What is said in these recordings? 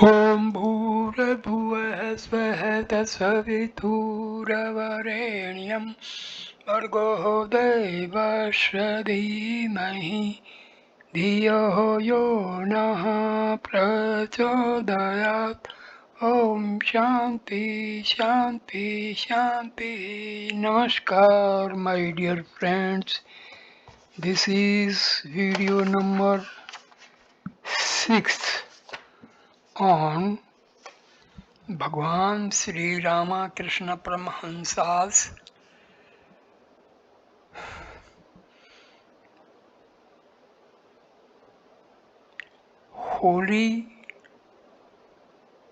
ॐ भूर्भुवः स्वः तत्सवितुर्वरेण्यं भर्गो देवस्य धीमहि धियो यो नः प्रचोदयात् ॐ शान्ति शान्ति शान्ति. Namaskar, my dear friends. This is video number 6 on Bhagwan Sri Ramakrishna Paramhansa's holy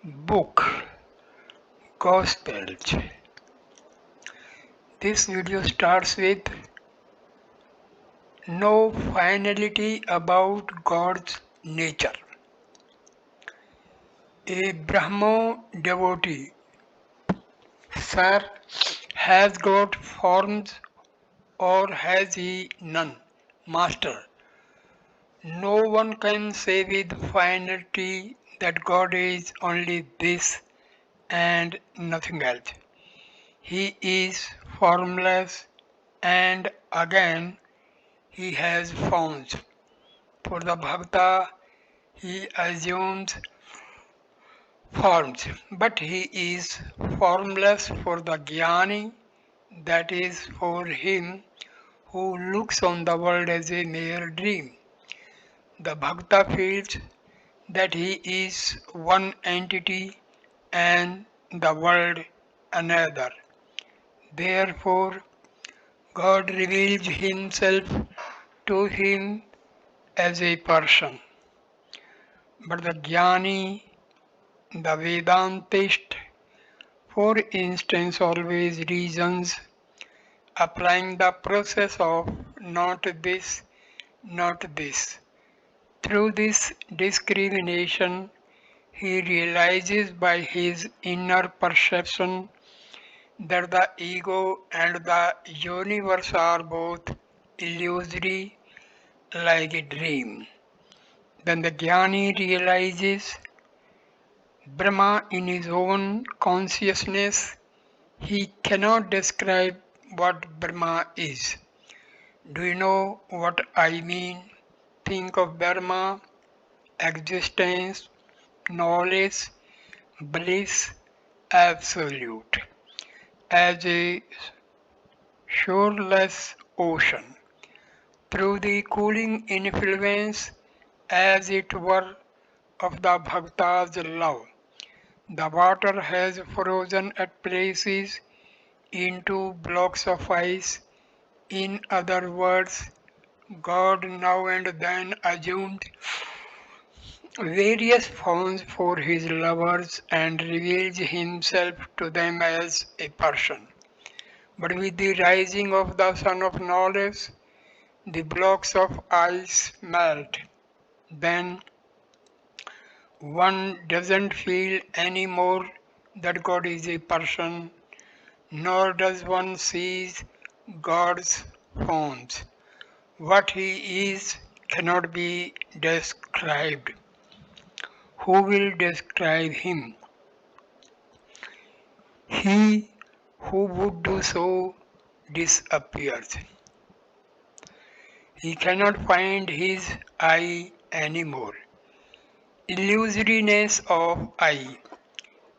book, Gospels. This video starts with no finality about God's nature. A Brahmo devotee, sir, has God forms or has he none? Master, no one can say with finality that God is only this and nothing else. He is formless and again he has forms. For the Bhakta he assumes forms, but he is formless for the Jnani, that is for him who looks on the world as a mere dream. The Bhakta feels that he is one entity and the world another. Therefore, God reveals himself to him as a person. But the Jnani, the Vedantist, for instance, always reasons, applying the process of not this, not this. Through this discrimination, he realizes by his inner perception that the ego and the universe are both illusory like a dream. Then the Jnani realizes Brahma in his own consciousness. He cannot describe what Brahma is. Do you know what I mean? Think of Brahma, existence, knowledge, bliss, absolute, as a shoreless ocean. Through the cooling influence, as it were, of the Bhakta's love, the water has frozen at places into blocks of ice. In other words, God now and then assumed various forms for his lovers and reveals himself to them as a person. But with the rising of the sun of knowledge, the blocks of ice melt. Then one doesn't feel anymore that God is a person, nor does one see God's forms. What he is cannot be described. Who will describe him? He who would do so disappears. He cannot find his I anymore. Illusoriness of I.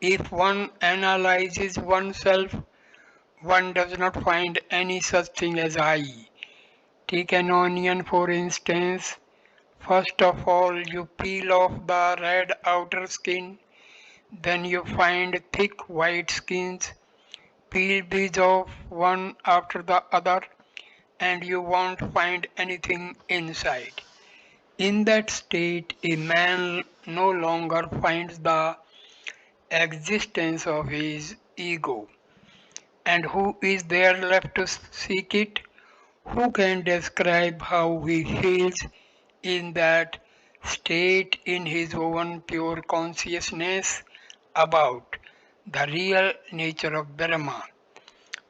If one analyzes oneself, one does not find any such thing as I. Take an onion for instance. First of all, you peel off the red outer skin, then you find thick white skins. Peel these off one after the other, and you won't find anything inside. In that state, a man no longer finds the existence of his ego. And who is there left to seek it? Who can describe how he feels in that state in his own pure consciousness about the real nature of Brahma?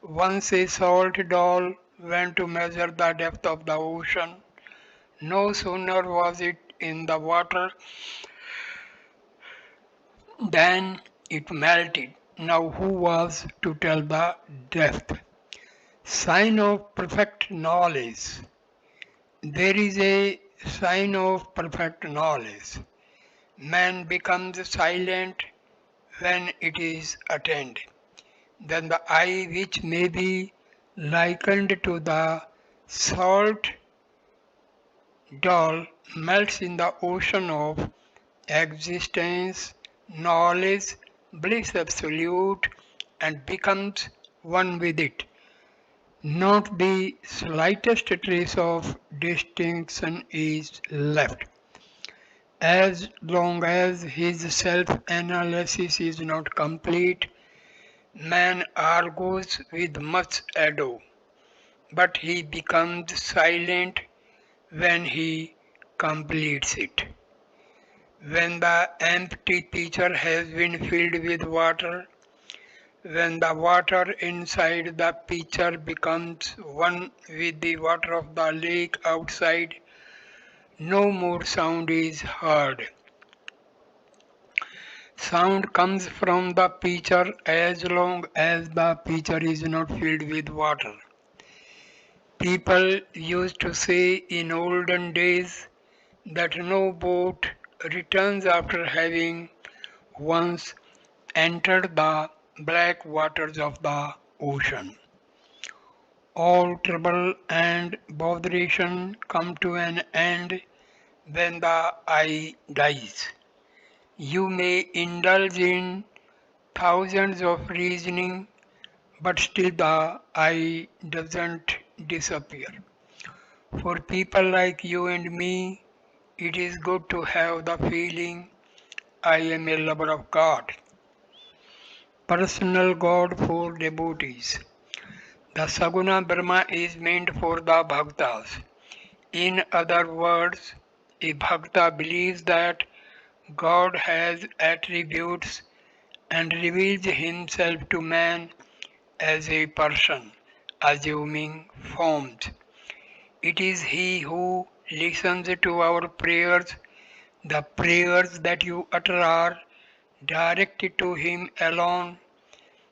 Once a salt doll went to measure the depth of the ocean. No sooner was it in the water Then it melted. Now who was to tell the depth? Sign of perfect knowledge. There is a sign of perfect knowledge. Man becomes silent when it is attained. Then the eye, which may be likened to the salt doll, melts in the ocean of existence, knowledge, bliss absolute, and becomes one with it. Not the slightest trace of distinction is left. As long as his self analysis is not complete, man argues with much ado, but he becomes silent when he completes it. When the empty pitcher has been filled with water, when the water inside the pitcher becomes one with the water of the lake outside, no more sound is heard. Sound comes from the pitcher as long as the pitcher is not filled with water. People used to say in olden days that no boat returns after having once entered the black waters of the ocean. All trouble and botheration come to an end when the I dies. You may indulge in thousands of reasoning, but still the I doesn't disappear. For people like you and me, it is good to have the feeling I am a lover of God. Personal God for devotees. The Saguna Brahma is meant for the Bhaktas. In other words, a Bhakta believes that God has attributes and reveals himself to man as a person, assuming forms. It is he who listens to our prayers. The prayers that you utter are directed to him alone.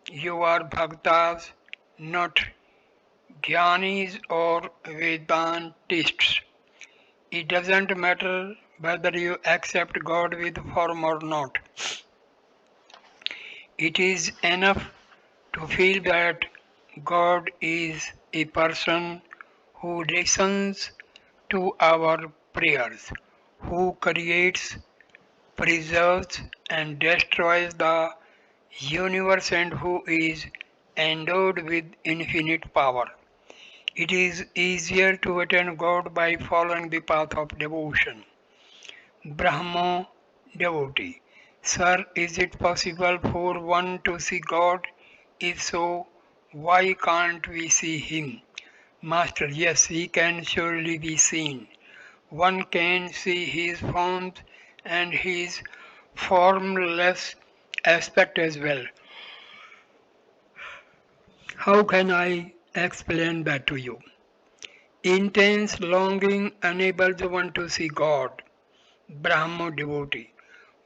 You are Bhaktas, not Jnanis or Vedantists. It doesn't matter whether you accept God with form or not. It is enough to feel that God is a person who listens to our prayers, who creates, preserves, and destroys the universe, and who is endowed with infinite power. It is easier to attain God by following the path of devotion. Brahmo devotee. Sir, is it possible for one to see God? If so, why can't we see Him? Master, yes, He can surely be seen. One can see His forms and His formless aspect as well. How can I explain that to you? Intense longing enables one to see God. Brahmo devotee.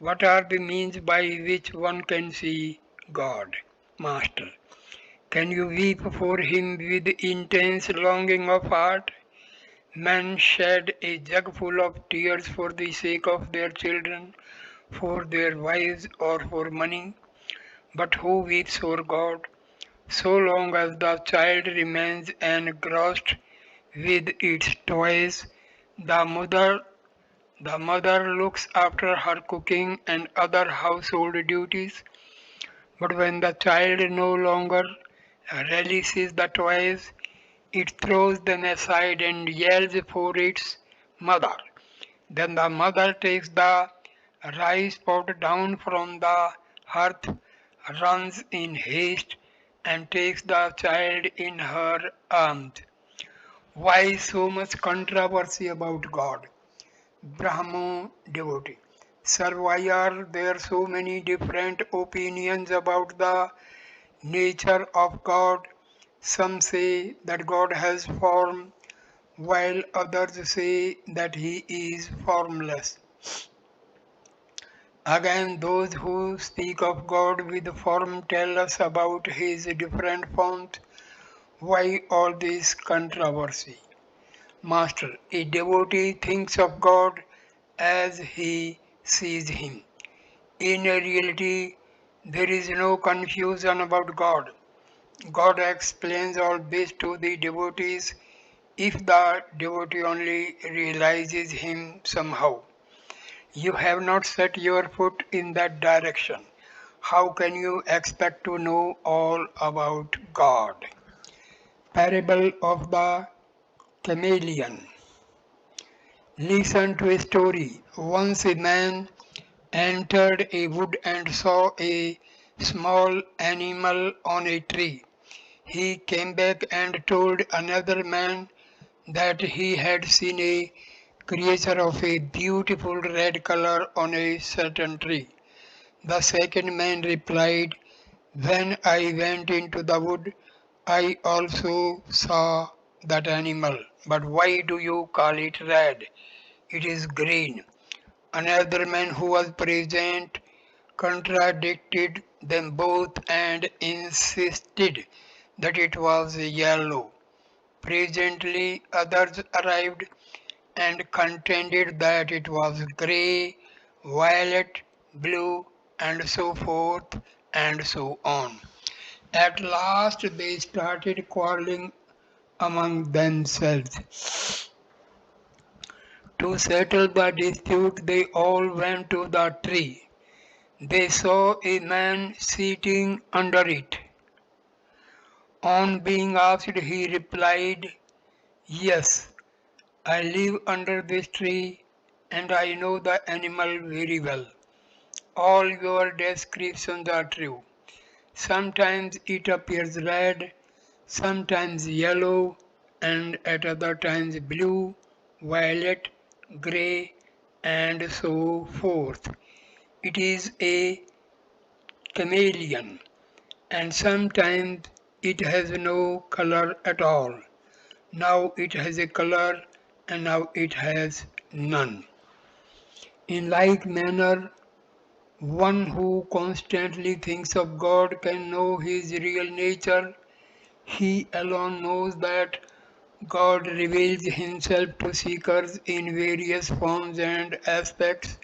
What are the means by which one can see God? Master. Can you weep for him with intense longing of heart? Men shed a jug full of tears for the sake of their children, for their wives, or for money. But who weeps for God? So long as the child remains engrossed with its toys, the mother the mother looks after her cooking and other household duties, but when the child no longer relishes the toys, it throws them aside and yells for its mother. Then the mother takes the rice pot down from the hearth, runs in haste, and takes the child in her arms. Why so much controversy about God? Brahmo devotee. Sir, why are there so many different opinions about the nature of God? Some say that God has form, while others say that He is formless. Again, those who speak of God with form tell us about his different forms. Why all this controversy? Master, a devotee thinks of God as he sees him. In reality, there is no confusion about God. God explains all this to the devotees if the devotee only realizes him somehow. You have not set your foot in that direction. How can you expect to know all about God? Parable of the Chameleon. Listen to a story. Once a man entered a wood and saw a small animal on a tree. He came back and told another man that he had seen a creature of a beautiful red color on a certain tree. The second man replied, when I went into the wood, I also saw that animal. But why do you call it red? It is green. Another man who was present contradicted them both and insisted that it was yellow. Presently, others arrived and contended that it was grey, violet, blue, and so forth and so on. At last, they started quarreling among themselves. To settle the dispute, they all went to the tree. They saw a man sitting under it. On being asked, he replied, yes, I live under this tree and I know the animal very well. All your descriptions are true. Sometimes it appears red, sometimes yellow, and at other times blue, violet, grey, and so forth. It is a chameleon, and sometimes it has no color at all. Now it has a color, and now it has none. In like manner, one who constantly thinks of God can know his real nature. He alone knows that God reveals himself to seekers in various forms and aspects.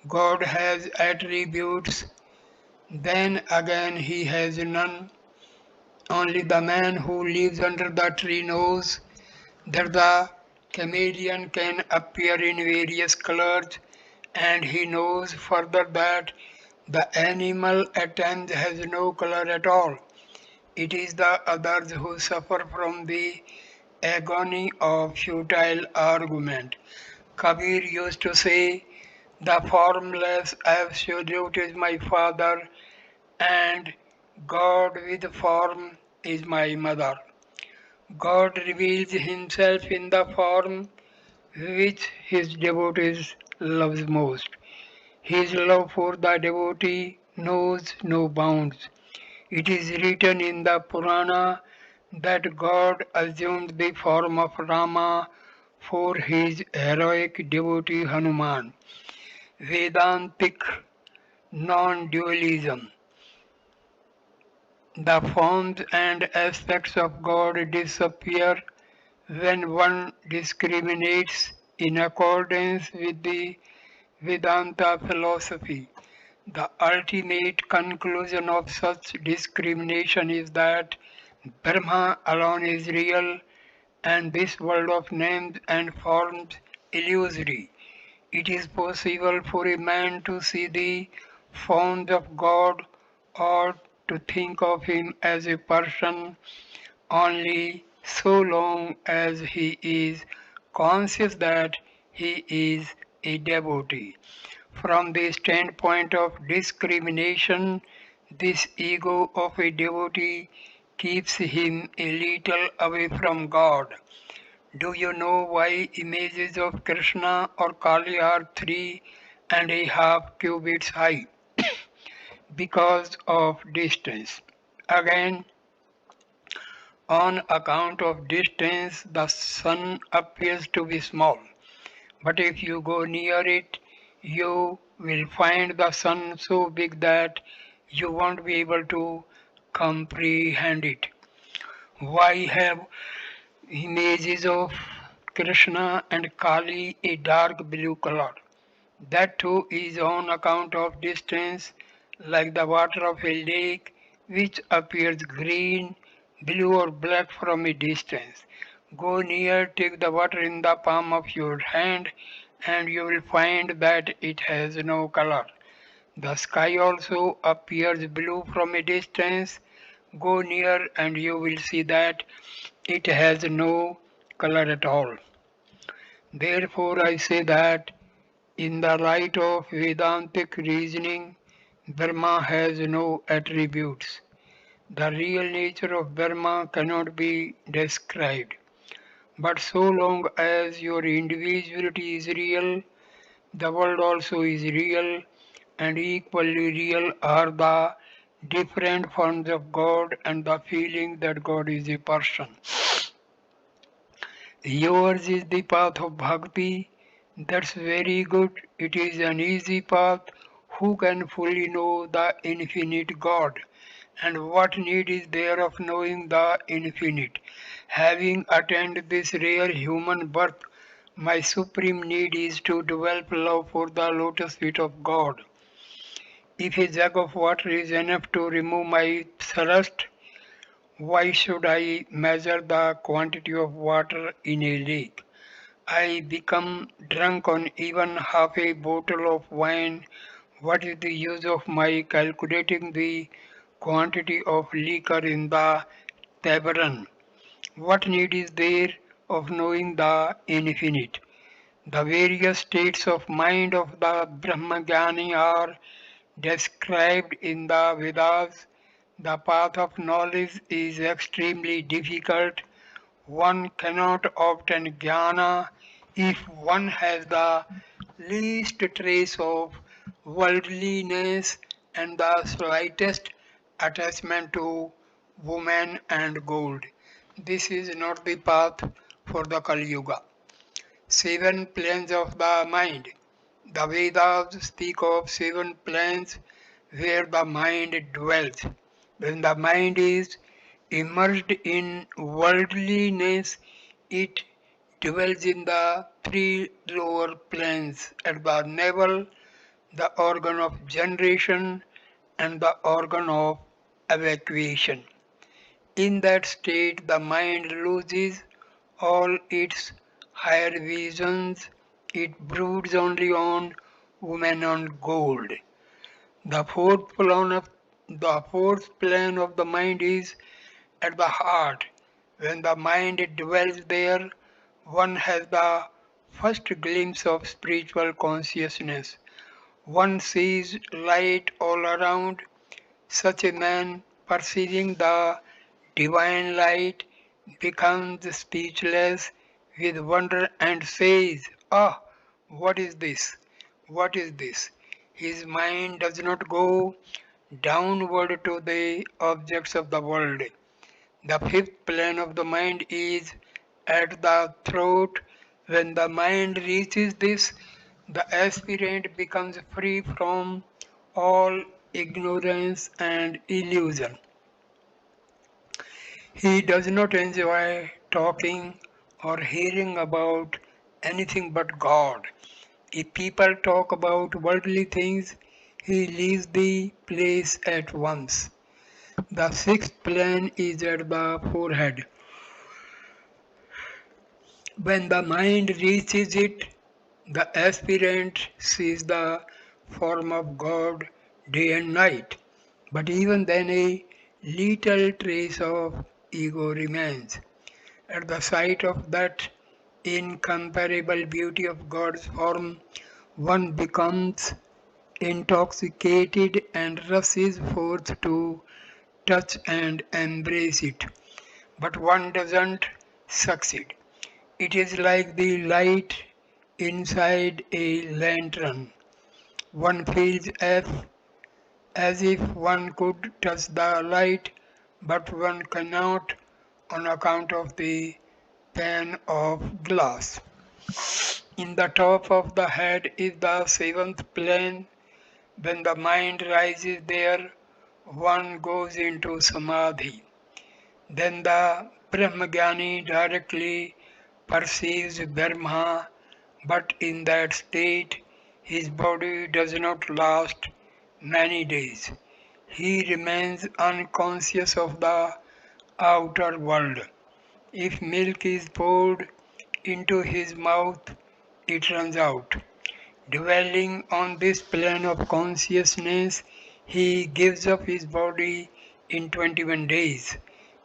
God has attributes, then again he has none. Only the man who lives under the tree knows that the chameleon can appear in various colors, and he knows further that the animal at times has no color at all. It is the others who suffer from the agony of futile argument. Kabir used to say, the formless absolute is my father, and God with form is my mother. God reveals himself in the form which his devotees loves most. His love for the devotee knows no bounds. It is written in the Purana that God assumed the form of Rama for his heroic devotee Hanuman. Vedantic non-dualism. The forms and aspects of God disappear when one discriminates in accordance with the Vedanta philosophy. The ultimate conclusion of such discrimination is that Brahma alone is real and this world of names and forms illusory. It is possible for a man to see the forms of God or to think of him as a person only so long as he is conscious that he is a devotee. From the standpoint of discrimination, this ego of a devotee keeps him a little away from God. Do you know why images of Krishna or Kali are 3.5 cubits high? Because of distance. Again, on account of distance, the sun appears to be small, but if you go near it, you will find the sun so big that you won't be able to comprehend it. Why have images of Krishna and Kali a dark blue color? That too is on account of distance, like the water of a lake, which appears green, blue, or black from a distance. Go near, take the water in the palm of your hand, and you will find that it has no color. The sky also appears blue from a distance. Go near, and you will see that it has no color at all. Therefore, I say that in the light of Vedantic reasoning, Brahma has no attributes. The real nature of Brahma cannot be described. But so long as your individuality is real, the world also is real, and equally real are the different forms of God and the feeling that God is a person. Yours is the path of bhakti. That's very good. It is an easy path. Who can fully know the infinite God? And what need is there of knowing the infinite? Having attained this rare human birth, my supreme need is to develop love for the lotus feet of God. If a jug of water is enough to remove my thirst, why should I measure the quantity of water in a lake? I become drunk on even half a bottle of wine. What is the use of my calculating the quantity of liquor in the tavern? What need is there of knowing the infinite? The various states of mind of the Brahmajnani are described in the Vedas. The path of knowledge is extremely difficult. One cannot obtain jnana if one has the least trace of worldliness and the slightest attachment to woman and gold. This is not the path for the Kali Yuga. Seven planes of the mind. The Vedas speak of seven planes where the mind dwells. When the mind is immersed in worldliness, it dwells in the three lower planes at the navel, the organ of generation, and the organ of evacuation. In that state, the mind loses all its higher visions. It broods only on woman and gold. The fourth plane of the mind is at the heart. When the mind dwells there, one has the first glimpse of spiritual consciousness. One sees light all around. Such a man, perceiving the divine light, becomes speechless with wonder and says, "Ah, what is this? What is this?" His mind does not go downward to the objects of the world. The fifth plane of the mind is at the throat. When the mind reaches this, the aspirant becomes free from all ignorance and illusion. He does not enjoy talking or hearing about anything but God. If people talk about worldly things, he leaves the place at once. The sixth plane is at the forehead. When the mind reaches it, the aspirant sees the form of God day and night. But even then, a little trace of ego remains. At the sight of that incomparable beauty of God's form, one becomes intoxicated and rushes forth to touch and embrace it. But one doesn't succeed. It is like the light inside a lantern. One feels as if one could touch the light, but one cannot on account of the pane of glass. In the top of the head is the seventh plane. When the mind rises there, one goes into samadhi. Then the Brahmajnani directly perceives Brahma, but in that state his body does not last many days. He remains unconscious of the outer world. If milk is poured into his mouth, it runs out. Dwelling on this plane of consciousness, he gives up his body in 21 days.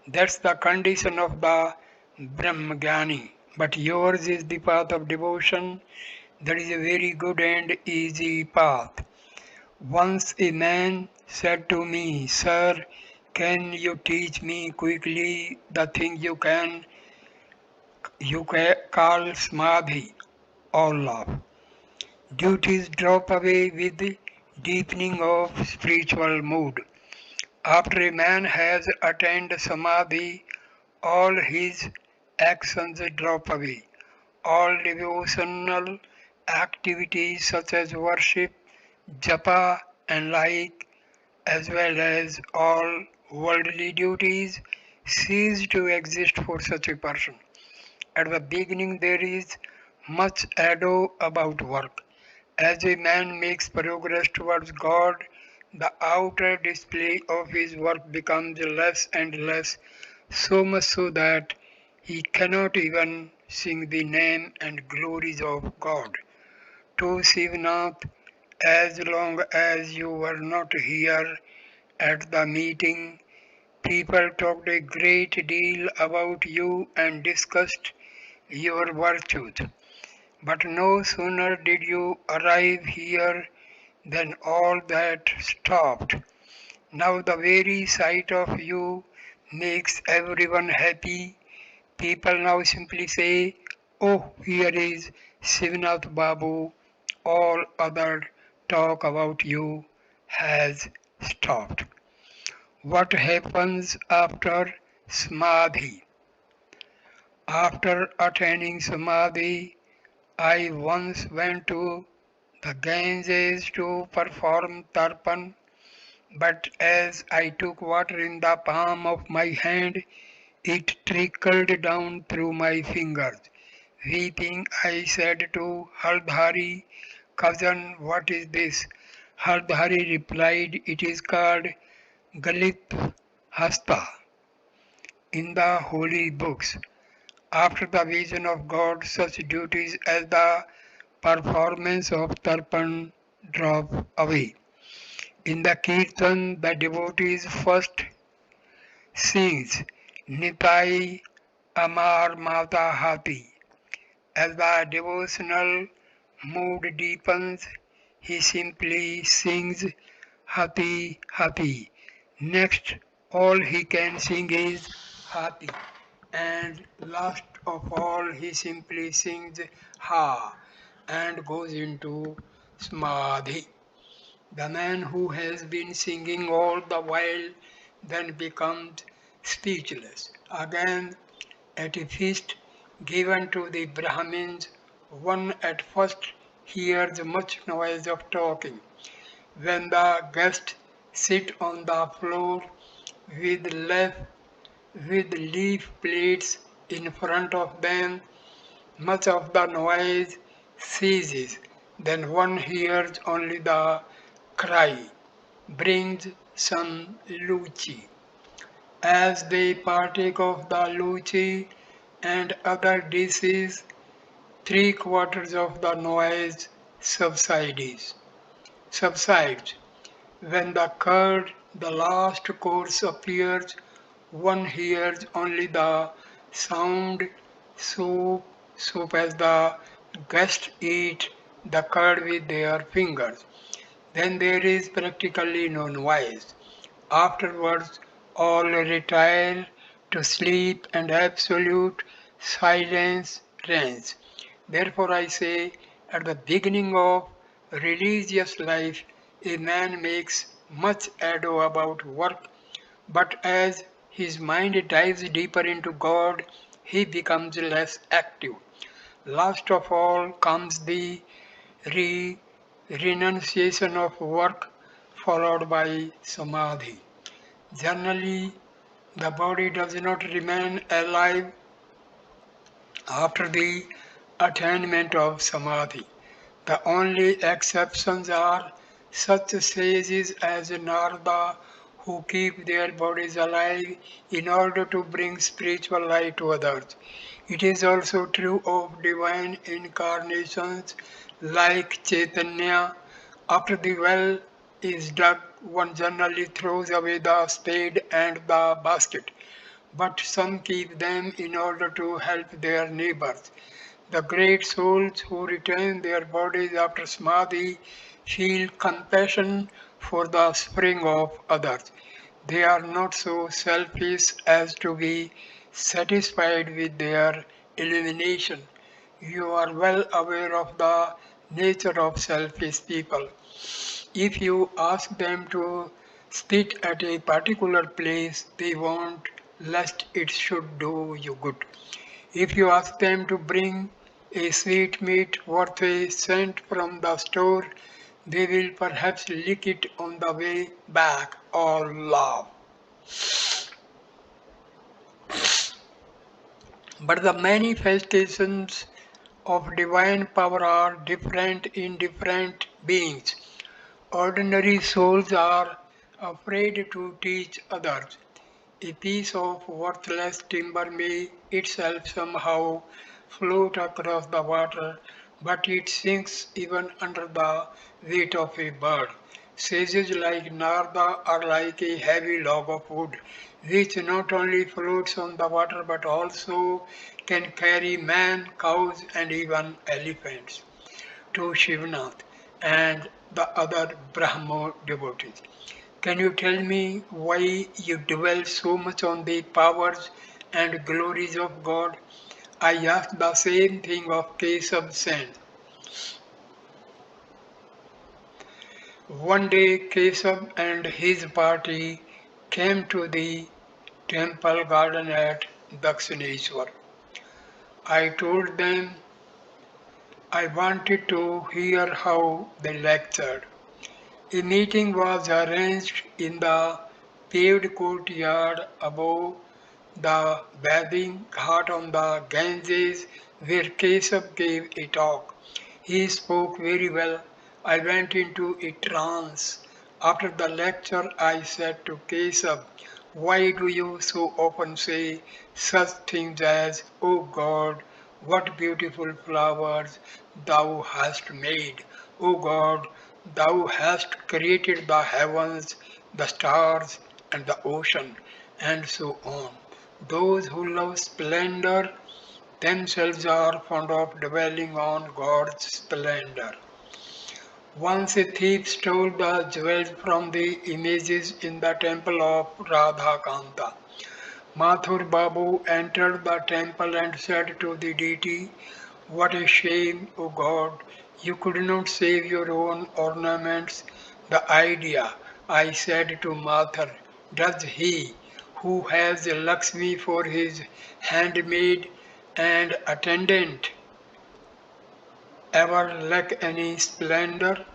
That's the condition of the Brahmajnani. But yours is the path of devotion. That is a very good and easy path. Once a man said to me, Sir, can you teach me quickly the thing you call samadhi or love? Duties drop away with the deepening of spiritual mood. After a man has attained samadhi, all his actions drop away. All devotional activities such as worship, japa, and like, as well as all worldly duties, cease to exist for such a person. At the beginning, there is much ado about work. As a man makes progress towards God, the outer display of his work becomes less and less, so much so that he cannot even sing the name and glories of God. To Shivnath, as long as you were not here at the meeting, people talked a great deal about you and discussed your virtues. But no sooner did you arrive here than all that stopped. Now the very sight of you makes everyone happy. People now simply say, Oh, here is Shivnath Babu. All other talk about you has stopped. What happens after Samadhi? After attaining Samadhi, I once went to the Ganges to perform tarpan, but as I took water in the palm of my hand, it trickled down through my fingers. Weeping, I said to Haldhari, Cousin, what is this? Haldhari replied, It is called Galit Hasta in the holy books. After the vision of God, such duties as the performance of tarpan drop away. In the Kirtan, the devotees first sings Nitai Amar Mata Hati. As the devotional mood deepens, he simply sings Hati Hati. Next, all he can sing is Hati. And last of all, he simply sings Ha and goes into Samadhi. The man who has been singing all the while then becomes speechless. Again, at a feast given to the Brahmins, one at first hears much noise of talking. When the guests sit on the floor with left with leaf plates in front of them, much of the noise ceases. Then one hears only the cry, brings some luchi. As they partake of the luchi and other dishes, three quarters of the noise subsides. When the curd, the last course appears, one hears only the sound soup as the guests eat the curd with their fingers. Then there is practically no noise. Afterwards, all retire to sleep and absolute silence reigns. Therefore, I say, at the beginning of religious life, a man makes much ado about work, but as his mind dives deeper into God, he becomes less active. Last of all comes the re- renunciation of work, followed by samadhi. Generally, the body does not remain alive after the attainment of samadhi. The only exceptions are such sages as Narada who keep their bodies alive in order to bring spiritual light to others. It is also true of divine incarnations like Chaitanya. After the well is dug, one generally throws away the spade and the basket, but some keep them in order to help their neighbors. The great souls who retain their bodies after samadhi feel compassion for the suffering of others. They are not so selfish as to be satisfied with their illumination. You are well aware of the nature of selfish people. If you ask them to sit at a particular place, they won't, lest it should do you good. If you ask them to bring a sweetmeat worth a cent from the store, they will perhaps lick it on the way back or laugh. But the manifestations of divine power are different in different beings. Ordinary souls are afraid to teach others. A piece of worthless timber may itself somehow float across the water, but it sinks even under the weight of a bird. Sages like Narada are like a heavy log of wood, which not only floats on the water but also can carry man, cows, and even elephants to Shivanath and the other Brahmo devotees. Can you tell me why you dwell so much on the powers and glories of God? I asked the same thing of Keshav Sen. One day Keshav and his party came to the temple garden at Dakshineshwar. I told them I wanted to hear how they lectured. A meeting was arranged in the paved courtyard above the bathing ghat on the Ganges where Keshav gave a talk. He spoke very well. I went into a trance. After the lecture, I said to Keshav, why do you so often say such things as, O God, what beautiful flowers thou hast made? O God, thou hast created the heavens, the stars, and the ocean, and so on. Those who love splendor themselves are fond of dwelling on God's splendor. Once a thief stole the jewels from the images in the temple of Radha Kanta. Mathur Babu entered the temple and said to the deity, what a shame, O God, you could not save your own ornaments. The idea, I said to Mathur, does he who has Lakshmi for his handmaid and attendant ever lack any splendor?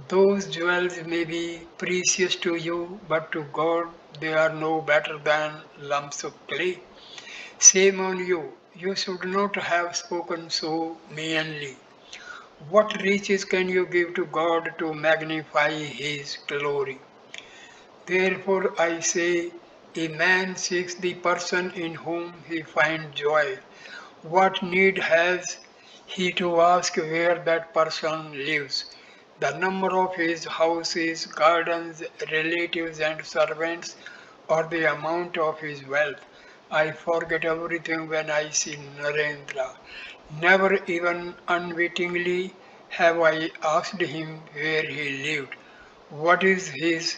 Those jewels may be precious to you, but to God they are no better than lumps of clay. Shame on you, you should not have spoken so meanly. What riches can you give to God to magnify His glory? Therefore I say, a man seeks the person in whom he finds joy. What need has he to ask where that person lives? The number of his houses, gardens, relatives, and servants, or the amount of his wealth. I forget everything when I see Narendra. Never even unwittingly have I asked him where he lived, what is his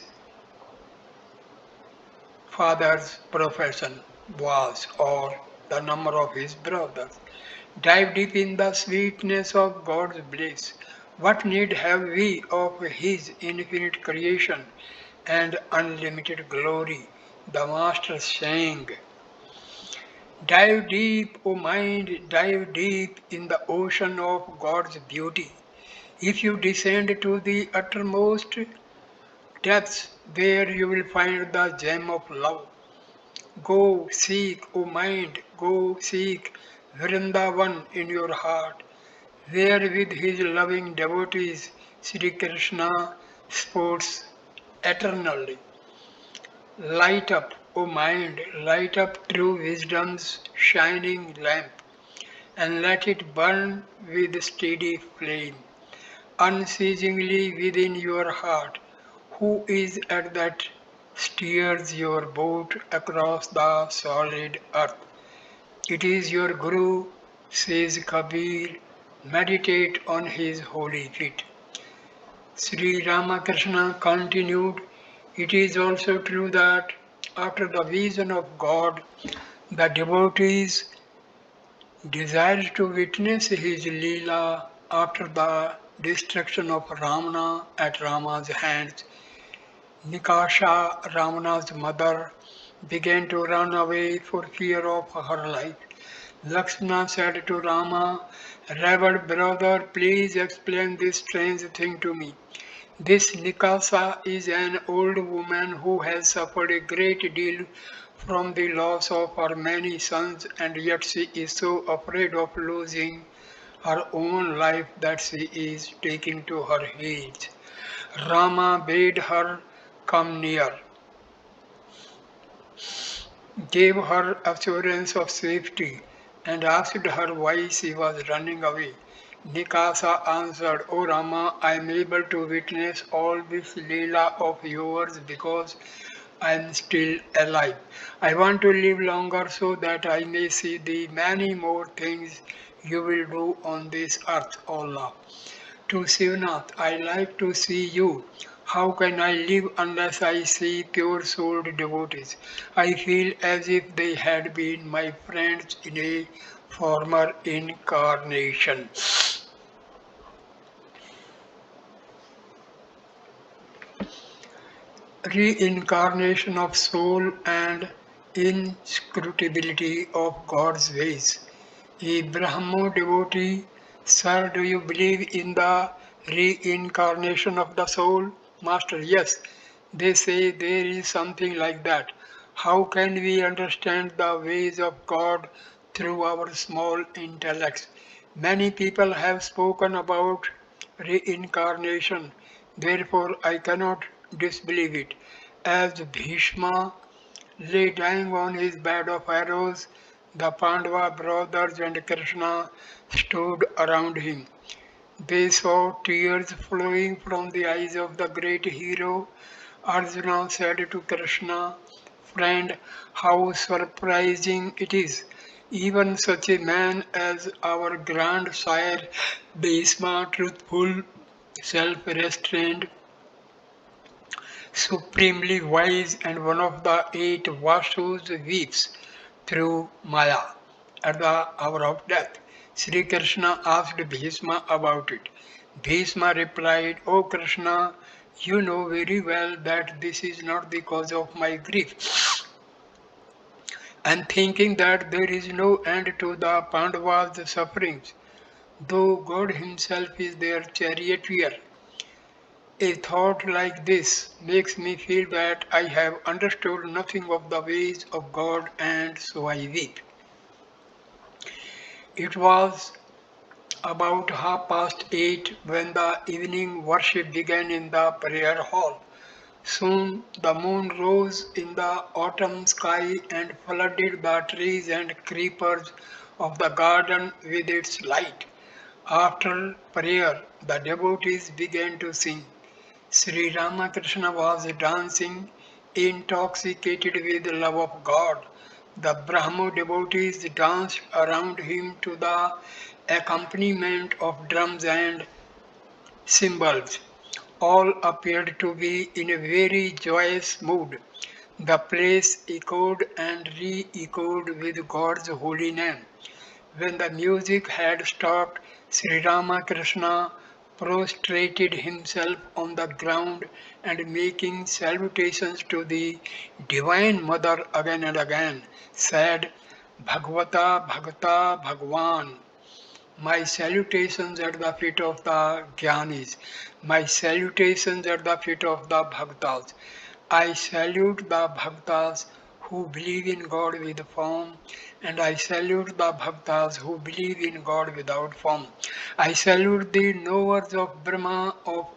father's profession was, or the number of his brothers. Dive deep in the sweetness of God's bliss. What need have we of His infinite creation and unlimited glory? The Master sang. Dive deep, O mind, dive deep in the ocean of God's beauty. If you descend to the uttermost depths, there you will find the gem of love. Go seek, O mind, go seek Vrindavan in your heart, where with his loving devotees Sri Krishna sports eternally. Light up, O mind, light up true wisdom's shining lamp, and let it burn with steady flame, unceasingly within your heart. Who is it that steers your boat across the solid earth? It is your Guru, says Kabir. Meditate on his holy feet. Sri Ramakrishna continued, it is also true that after the vision of God, the devotees desired to witness his Leela after the destruction of Ramana at Rama's hands. Nikasha, Ramana's mother, began to run away for fear of her life. Lakshmana said to Rama, Revered brother, please explain this strange thing to me. This Nikasa is an old woman who has suffered a great deal from the loss of her many sons, and yet she is so afraid of losing her own life that she is taking to her heels. Rama bade her come near, gave her assurance of safety, and asked her why she was running away. Nikasa answered, O Rama, I am able to witness all this Leela of yours because I am still alive. I want to live longer so that I may see the many more things you will do on this earth, O Allah. To Sivnath, I like to see you. How can I live unless I see pure souled devotees? I feel as if they had been my friends in a former incarnation. Reincarnation of soul and inscrutability of God's ways. A Brahmo devotee, sir, do you believe in the reincarnation of the soul? Master, yes. They say there is something like that. How can we understand the ways of God through our small intellects? Many people have spoken about reincarnation, therefore I cannot disbelieve it. As Bhishma lay dying on his bed of arrows, the Pandava brothers and Krishna stood around him. They saw tears flowing from the eyes of the great hero. Arjuna said to Krishna, Friend, how surprising it is! Even such a man as our grandsire Bhishma, truthful, self restrained, supremely wise, and one of the eight Vasus weeps through Maya at the hour of death. Sri Krishna asked Bhishma about it. Bhishma replied, O Krishna, you know very well that this is not the cause of my grief. And thinking that there is no end to the Pandavas' sufferings, though God Himself is their charioteer. A thought like this makes me feel that I have understood nothing of the ways of God, and so I weep. It was about 8:30 when the evening worship began in the prayer hall. Soon the moon rose in the autumn sky and flooded the trees and creepers of the garden with its light. After prayer, the devotees began to sing. Sri Ramakrishna was dancing, intoxicated with the love of God. The Brahmo devotees danced around him to the accompaniment of drums and cymbals. All appeared to be in a very joyous mood. The place echoed and re echoed with God's holy name. When the music had stopped, Sri Ramakrishna prostrated himself on the ground and making salutations to the Divine Mother again and again, said, Bhagavata Bhagata Bhagwan. My salutations at the feet of the Gyanis. My salutations at the feet of the Bhaktas. I salute the Bhaktas who believe in God with form, and I salute the Bhaktas who believe in God without form. I salute the knowers of Brahma of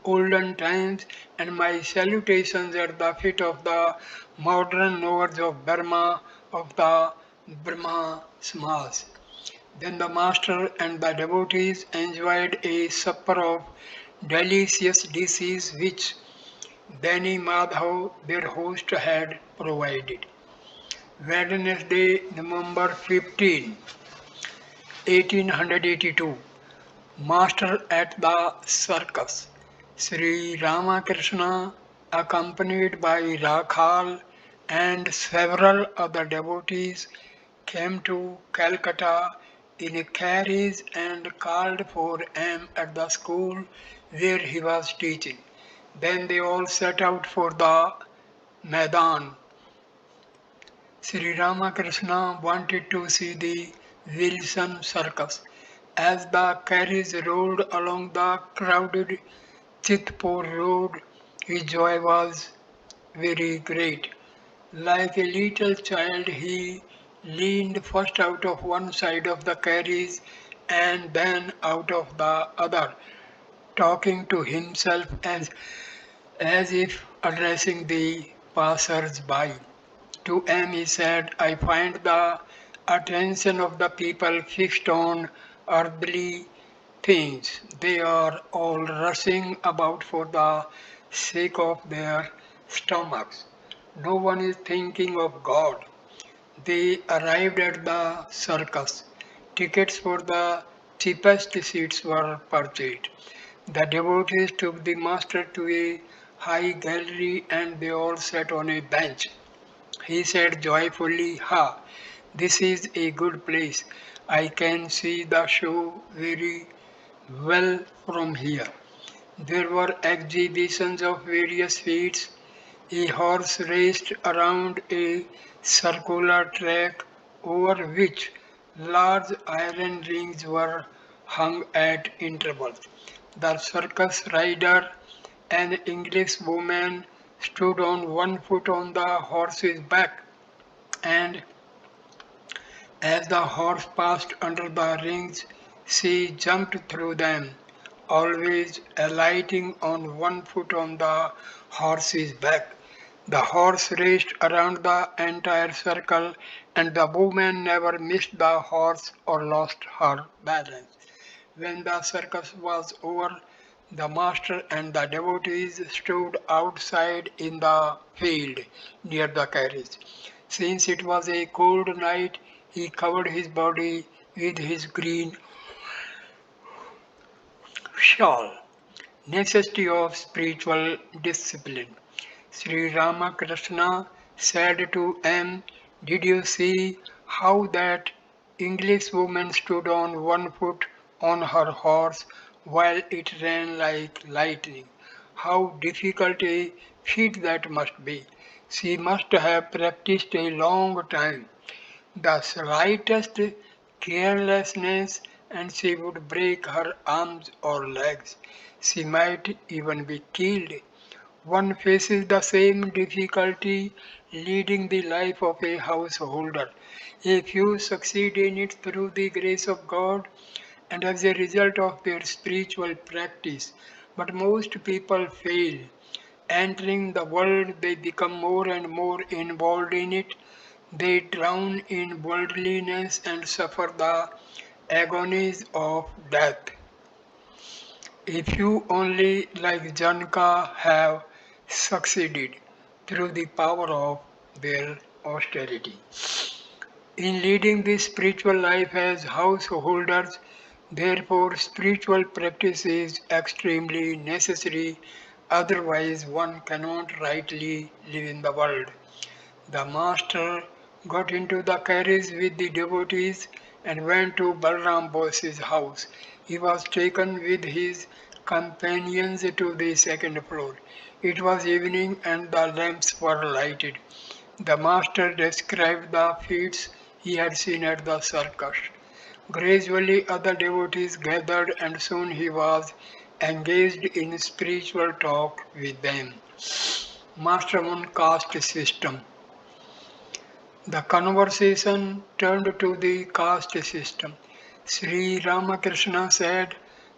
olden times, and my salutations at the feet of the modern knowers of Brahma of the Brahma Smas. Then the master and the devotees enjoyed a supper of delicious dishes which Beni Madhav, their host, had provided. Wednesday, November 15, 1882. Master at the circus. Sri Ramakrishna, accompanied by Rakhal and several other devotees, came to Calcutta in a carriage and called for him at the school where he was teaching. Then they all set out for the Maidan. Sri Ramakrishna wanted to see the Wilson Circus. As the carriage rolled along the crowded Chitpur road, his joy was very great. Like a little child, he leaned first out of one side of the carriage and then out of the other, talking to himself as if addressing the passers-by. To him he said, I find the attention of the people fixed on earthly things. They are all rushing about for the sake of their stomachs. No one is thinking of God. They arrived at the circus. Tickets for the cheapest seats were purchased. The devotees took the master to a high gallery and they all sat on a bench. He said joyfully, Ha, this is a good place. I can see the show very well from here. There were exhibitions of various feats. A horse raced around a circular track over which large iron rings were hung at intervals. The circus rider, an English woman, stood on one foot on the horse's back, and as the horse passed under the rings, she jumped through them, always alighting on one foot on the horse's back. The horse raced around the entire circle, and the woman never missed the horse or lost her balance. When the circus was over, the master and the devotees stood outside in the field near the carriage. Since it was a cold night, he covered his body with his green shawl. Necessity of spiritual discipline. Sri Ramakrishna said to M, Did you see how that English woman stood on one foot on her horse while it ran like lightning? How difficult a feat that must be. She must have practiced a long time. The slightest carelessness and she would break her arms or legs. She might even be killed. One faces the same difficulty leading the life of a householder. A few succeed in it through the grace of God and as a result of their spiritual practice, but most people fail. Entering the world, they become more and more involved in it. They drown in worldliness and suffer the agonies of death. If you only, like Janka, have succeeded through the power of their austerity. In leading this spiritual life as householders, therefore, spiritual practice is extremely necessary, otherwise, one cannot rightly live in the world. The master got into the carriage with the devotees and went to Balram Bose's house. He was taken with his companions to the second floor. It was evening and the lamps were lighted. The master described the feats he had seen at the circus. Gradually other devotees gathered and soon he was engaged in spiritual talk with them. Master on caste system. The conversation turned to the caste system. Sri Ramakrishna said,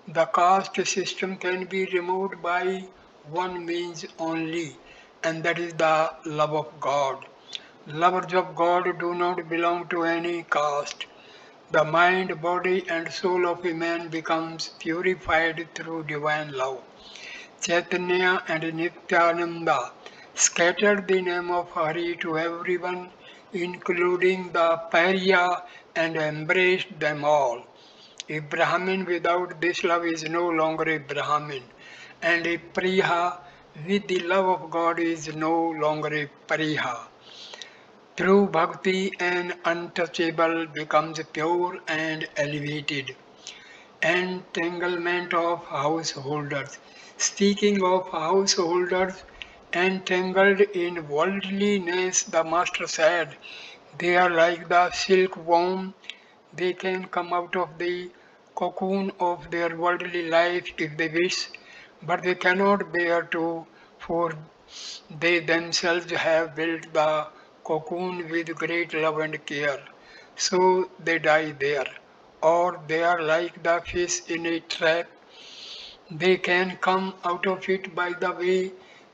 the caste system can be removed by one means only, and that is the love of God. Lovers of God do not belong to any caste. The mind, body, and soul of a man becomes purified through divine love. Chaitanya and Nityananda scattered the name of Hari to everyone, including the Pariah, and embraced them all. A Brahmin without this love is no longer a Brahmin, and a Priya with the love of God is no longer a Priya. True bhakti and untouchable becomes pure and elevated. Entanglement of householders. Speaking of householders entangled in worldliness, the Master said, they are like the silkworm. They can come out of the cocoon of their worldly life if they wish, but they cannot bear to, for they themselves have built the cocoon with great love and care. So they die there. Or they are like the fish in a trap. They can come out of it by the way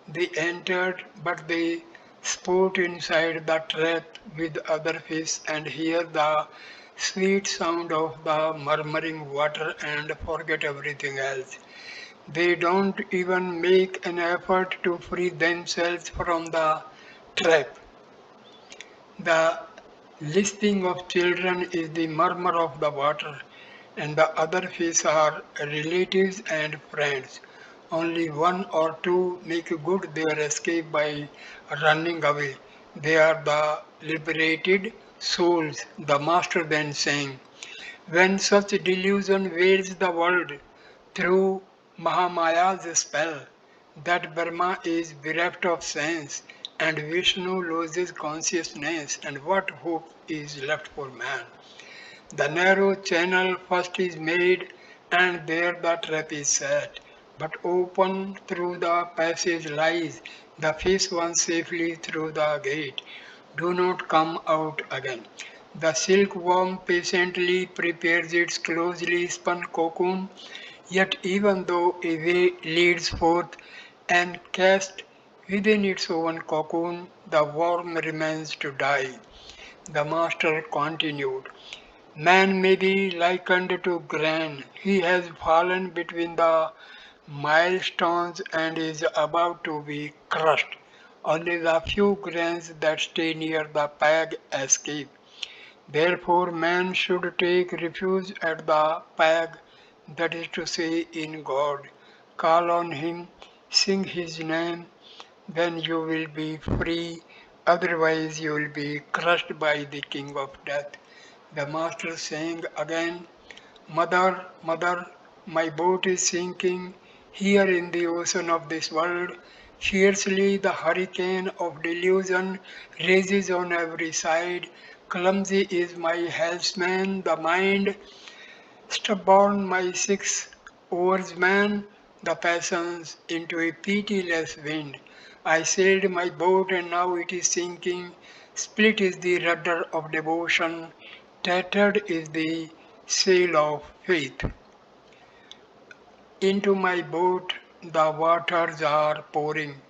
they entered, but they sport inside the trap with other fish and hear the sweet sound of the murmuring water and forget everything else. They don't even make an effort to free themselves from the trap. The lisping of children is the murmur of the water, and the other fish are relatives and friends. Only one or two make good their escape by running away. They are the liberated souls, the Master then saying. When such delusion veils the world through Mahamaya's spell, that Brahma is bereft of sense and Vishnu loses consciousness, and what hope is left for man? The narrow channel first is made, and there the trap is set. But open through the passage lies, the fish once safely through the gate do not come out again. The silkworm patiently prepares its closely spun cocoon, yet even though a way leads forth and cast within its own cocoon, the worm remains to die. The Master continued, man may be likened to grain. He has fallen between the milestones and is about to be crushed. Only the few grains that stay near the peg escape. Therefore, man should take refuge at the peg, that is to say, in God. Call on Him, sing His name, then you will be free. Otherwise, you will be crushed by the King of Death. The Master saying again, Mother, mother, my boat is sinking here in the ocean of this world. Fiercely the hurricane of delusion rages on every side. Clumsy is my helmsman, the mind. Stubborn my six oarsmen, the passions into a pitiless wind. I sailed my boat and now it is sinking. Split is the rudder of devotion. Tattered is the sail of faith. Into my boat the waters are pouring.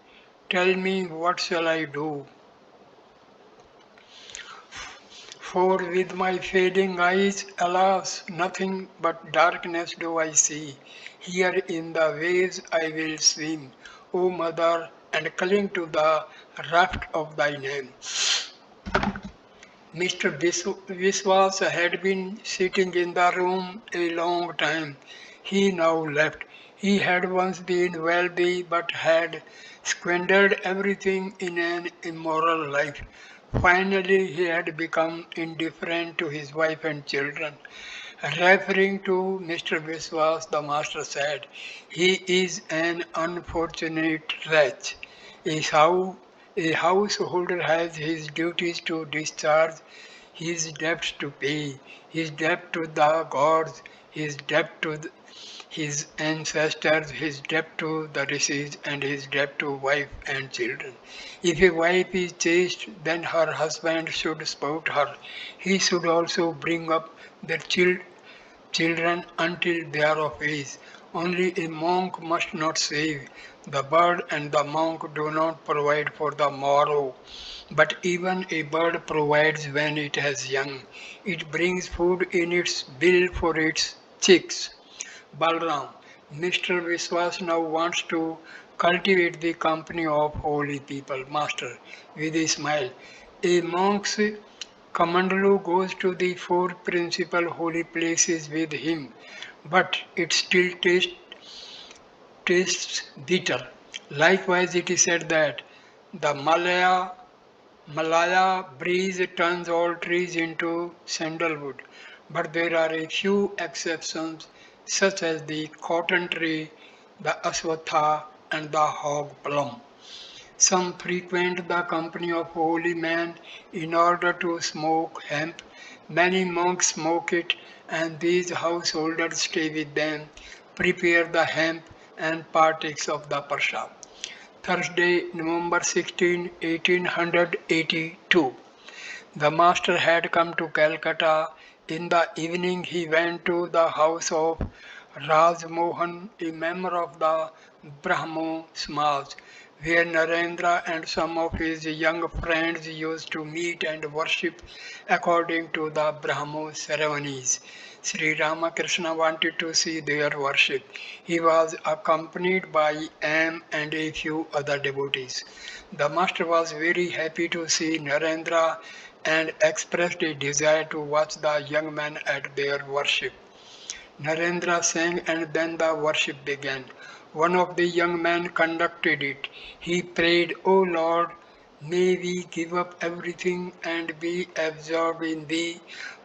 Tell me what shall I do? For with my fading eyes, alas, nothing but darkness do I see. Here in the waves I will swim, O Mother, and cling to the raft of thy name. Mr. Viswas had been sitting in the room a long time. He now left. He had once been wealthy but had squandered everything in an immoral life. Finally, he had become indifferent to his wife and children. Referring to Mr. Viswas, the master said, he is an unfortunate wretch. A, how a householder has his duties to discharge. his debts to pay, his debt to the gods, his debt to his ancestors, his debt to the rishis, and his debt to wife and children. If a wife is chaste, then her husband should support her. He should also bring up their children until they are of age. Only a monk must not save. The bird and the monk do not provide for the morrow, but even a bird provides when it has young. It brings food in its bill for its chicks. Balram, Mr. Viswas now wants to cultivate the company of holy people. Master, with a smile. A monk's Kamandalu goes to the four principal holy places with him, but it still tastes bitter. Likewise, it is said that the Malaya breeze turns all trees into sandalwood, but there are a few exceptions, such as the cotton tree, the aswatha, and the hog plum. Some frequent the company of holy men in order to smoke hemp. Many monks smoke it, and these householders stay with them, prepare the hemp, and partakes of the prasad. Thursday, November 16, 1882. The master had come to Calcutta. In the evening, he went to the house of Raj Mohan, a member of the Brahmo Samaj, where Narendra and some of his young friends used to meet and worship according to the Brahmo ceremonies. Sri Ramakrishna wanted to see their worship. He was accompanied by M and a few other devotees. The master was very happy to see Narendra and expressed a desire to watch the young men at their worship. Narendra sang and then the worship began. One of the young men conducted it. He prayed, O Lord, may we give up everything and be absorbed in Thee.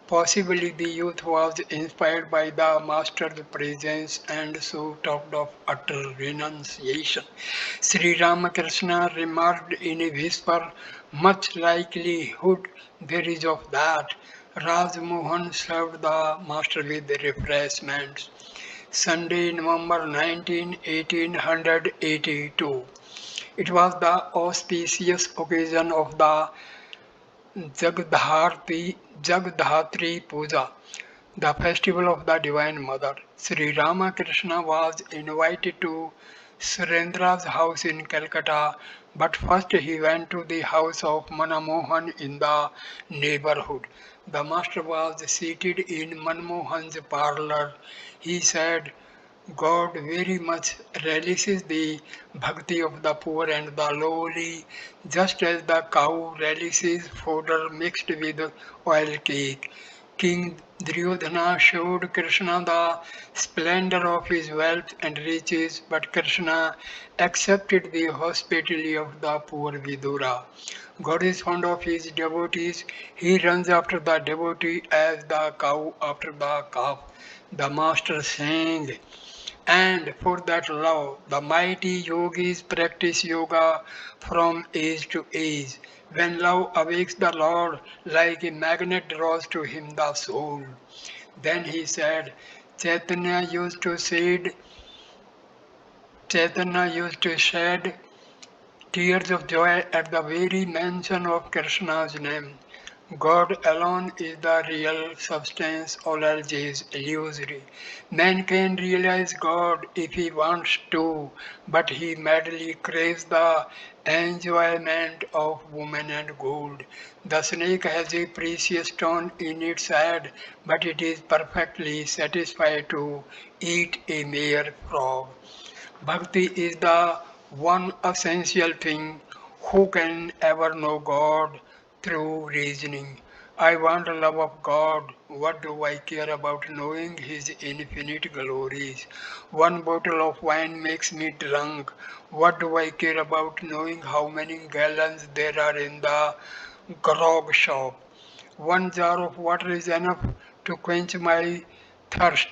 Possibly the youth was inspired by the Master's presence and so talked of utter renunciation. Sri Ramakrishna remarked in a whisper, much likelihood there is of that. Raj Mohan served the Master with refreshments. Sunday, November 19, 1882. It was the auspicious occasion of the Jagadhatri Puja, the festival of the Divine Mother. Sri Ramakrishna was invited to Surendra's house in Calcutta, but first he went to the house of Manamohan in the neighborhood. The master was seated in Manmohan's parlor. He said, God very much relishes the bhakti of the poor and the lowly, just as the cow relishes fodder mixed with oil cake. King Duryodhana showed Krishna the splendor of his wealth and riches, but Krishna accepted the hospitality of the poor Vidura. God is fond of his devotees. He runs after the devotee as the cow after the calf. The master sang. And for that love, the mighty yogis practice yoga from age to age. When love awakes the Lord, like a magnet draws to him the soul. Then he said, Chaitanya used to shed, Chaitanya used to shed tears of joy at the very mention of Krishna's name. God alone is the real substance, all else is illusory. Man can realize God if he wants to, but he madly craves the enjoyment of woman and gold. The snake has a precious stone in its head, but it is perfectly satisfied to eat a mere frog. Bhakti is the one essential thing. Who can ever know God through reasoning? I want the love of God. What do I care about knowing His infinite glories? One bottle of wine makes me drunk. What do I care about knowing how many gallons there are in the grog shop? One jar of water is enough to quench my thirst.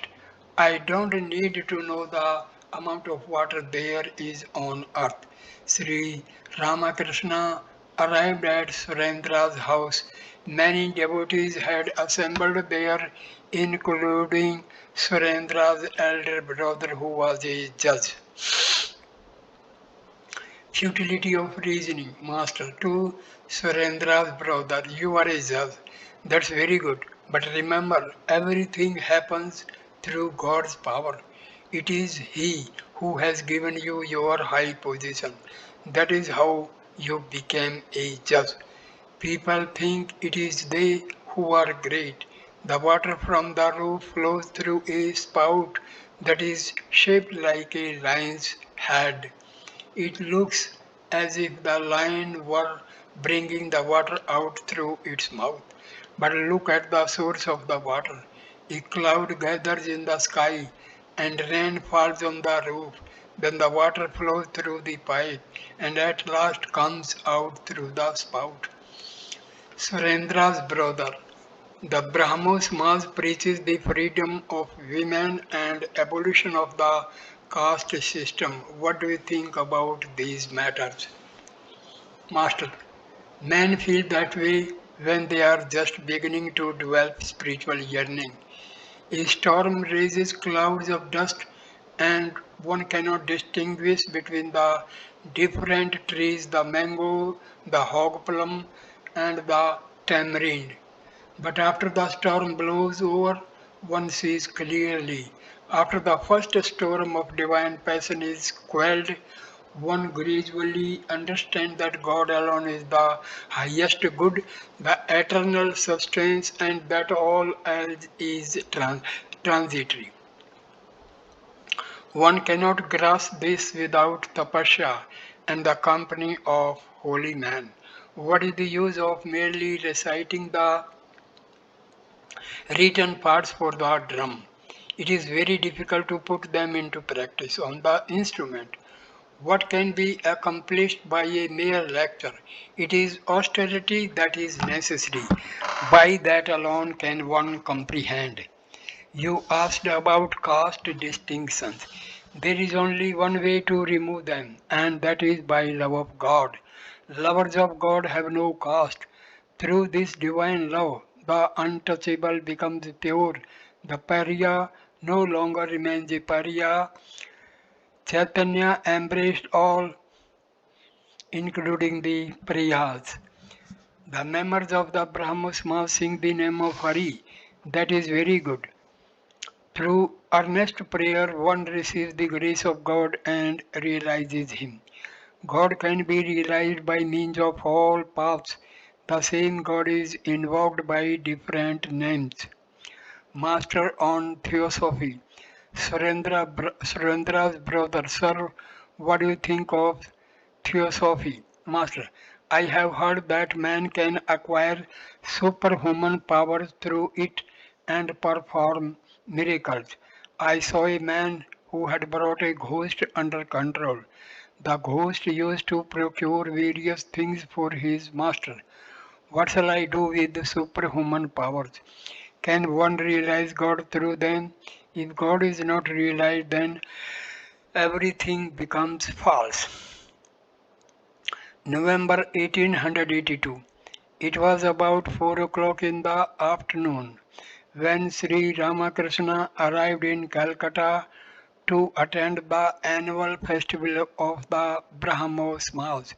I don't need to know the amount of water there is on earth. Sri Ramakrishna arrived at Surendra's house. Many devotees had assembled there, including Surendra's elder brother, who was a judge. Futility of reasoning, Master. To Surendra's brother, you are a judge. That's very good. But remember, everything happens through God's power. It is He who has given you your high position. That is how you became a judge. People think it is they who are great. The water from the roof flows through a spout that is shaped like a lion's head. It looks as if the lion were bringing the water out through its mouth. But look at the source of the water. A cloud gathers in the sky and rain falls on the roof. Then the water flows through the pipe and at last comes out through the spout. Surendra's brother, the Brahmos Mas preaches the freedom of women and abolition of the caste system. What do you think about these matters? Master, men feel that way when they are just beginning to develop spiritual yearning. A storm raises clouds of dust, and one cannot distinguish between the different trees, the mango, the hog plum, and the tamarind. But after the storm blows over, one sees clearly. After the first storm of divine passion is quelled, one gradually understands that God alone is the highest good, the eternal substance, and that all else is transitory. One cannot grasp this without tapasya and the company of holy men. What is the use of merely reciting the written parts for the drum? It is very difficult to put them into practice on the instrument. What can be accomplished by a mere lecture? It is austerity that is necessary. By that alone can one comprehend. You asked about caste distinctions. There is only one way to remove them, and that is by love of God. Lovers of God have no caste. Through this divine love, the untouchable becomes pure. The pariah no longer remains a pariah. Chaitanya embraced all, including the pariyas. The members of the Brahmos must sing the name of Hari. That is very good. Through earnest prayer, one receives the grace of God and realizes Him. God can be realized by means of all paths. The same God is invoked by different names. Master on Theosophy. Surendra's brother, sir, what do you think of Theosophy? Master, I have heard that man can acquire superhuman powers through it and perform miracles. I saw a man who had brought a ghost under control. The ghost used to procure various things for his master. What shall I do with the superhuman powers? Can one realize God through them? If God is not realized, then everything becomes false. November 1882. It was about 4 o'clock in the afternoon when Sri Ramakrishna arrived in Calcutta to attend the annual festival of the Brahmos Mass,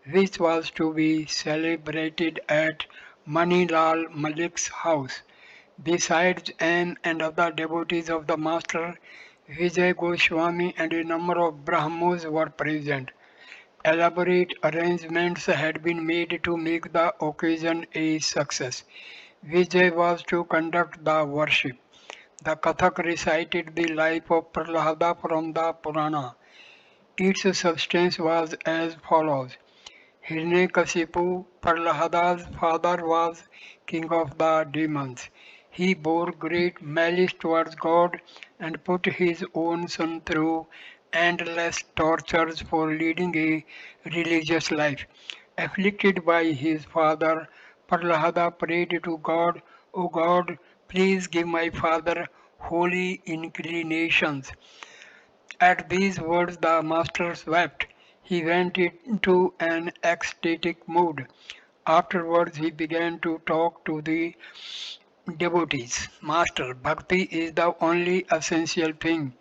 which was to be celebrated at Manilal Malik's house. Besides M and other devotees of the Master, Vijay Goswami and a number of Brahmos were present. Elaborate arrangements had been made to make the occasion a success. Vijay was to conduct the worship. The Kathak recited the life of Prahlada from the Purana. Its substance was as follows. Hiranyakashipu, Prahlada's father, was king of the demons. He bore great malice towards God and put his own son through endless tortures for leading a religious life. Afflicted by his father, Prahlada prayed to God, O God, please give my father holy inclinations. At these words the master wept. He went into an ecstatic mood. Afterwards, he began to talk to the devotees. Master, bhakti is the only essential thing.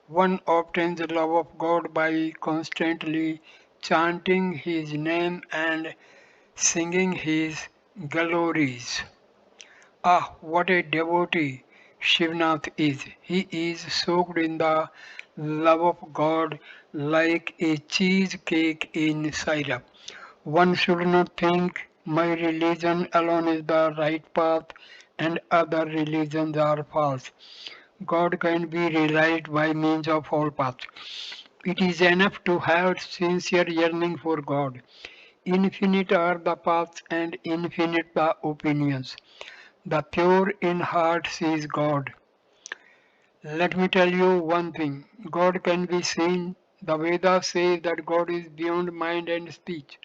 One obtains the love of God by constantly chanting His name and singing His glories. Ah, what a devotee Shivnath is! He is soaked in the love of God like a cheesecake in syrup. One should not think my religion alone is the right path and other religions are false. God can be realized by means of all paths. It is enough to have sincere yearning for God. Infinite are the paths and infinite the opinions. The pure in heart sees God. Let me tell you one thing, God can be seen. The Vedas say that God is beyond mind and speech.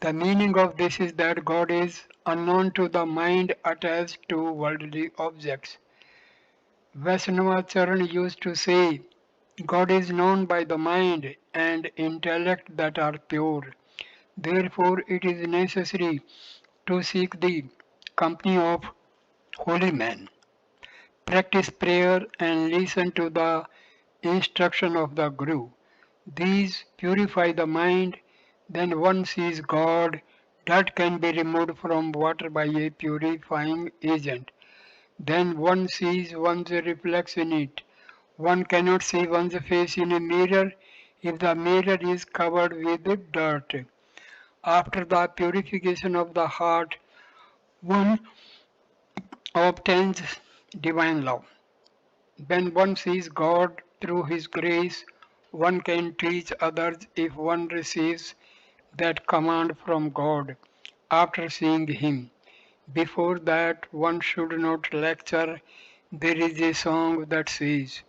The meaning of this is that God is unknown to the mind attached to worldly objects. Vaishnavacharan used to say, God is known by the mind and intellect that are pure. Therefore, it is necessary to seek the company of holy men. Practice prayer and listen to the instruction of the Guru. These purify the mind. Then one sees God that can be removed from water by a purifying agent. Then one sees one's reflection in it. One cannot see one's face in a mirror if the mirror is covered with dirt. After the purification of the heart, one obtains divine love. When one sees God through His grace, one can teach others if one receives that command from God after seeing Him. Before that, one should not lecture. There is a song that says,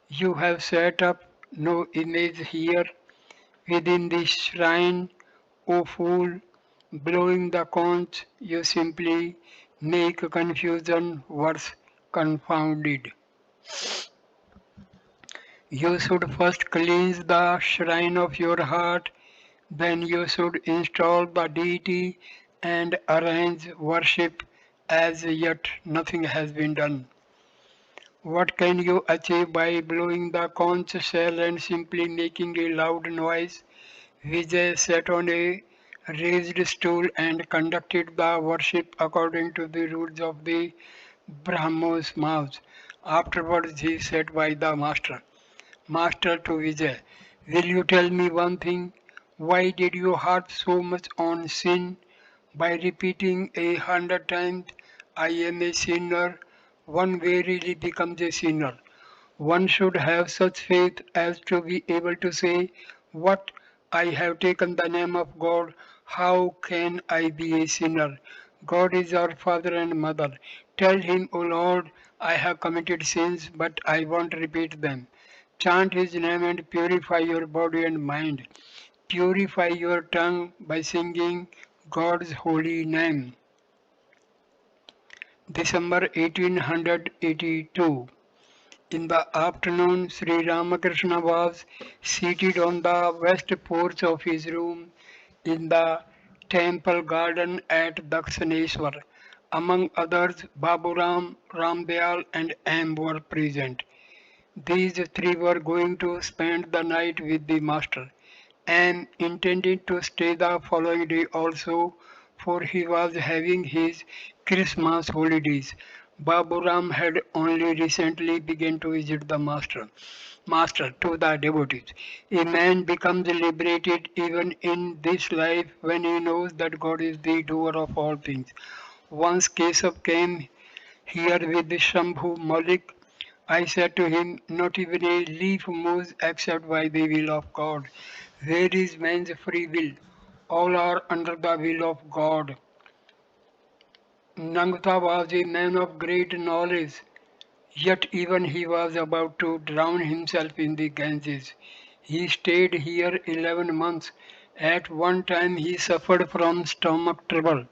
You have set up no image here within the shrine, O fool, blowing the conch, you simply make confusion worse confounded. You should first cleanse the shrine of your heart, then you should install the deity and arrange worship. As yet, nothing has been done. What can you achieve by blowing the conch shell and simply making a loud noise? Vijay sat on a raised stool and conducted the worship according to the rules of the Brahmo's mouth. Afterwards, he sat by the master. Master to Vijay, will you tell me one thing? Why did you harp so much on sin? By repeating 100 times, I am a sinner, one verily becomes a sinner. One should have such faith as to be able to say, What? I have taken the name of God. How can I be a sinner? God is our Father and Mother. Tell Him, O Lord, I have committed sins, but I won't repeat them. Chant His name and purify your body and mind. Purify your tongue by singing God's holy name. December 1882. In the afternoon, Sri Ramakrishna was seated on the west porch of his room in the temple garden at Dakshineshwar. Among others, Baburam, Ramdayal and M were present. These three were going to spend the night with the master, and intended to stay the following day also, for he was having his Christmas holidays. Baburam had only recently begun to visit the master to the devotees. A man becomes liberated even in this life when he knows that God is the doer of all things. Once Keshav came here with Shambhu Malik, I said to him, Not even a leaf moves except by the will of God. Where is man's free will? All are under the will of God. Nangta was a man of great knowledge, yet even he was about to drown himself in the Ganges. He stayed here 11 months. At one time he suffered from stomach trouble.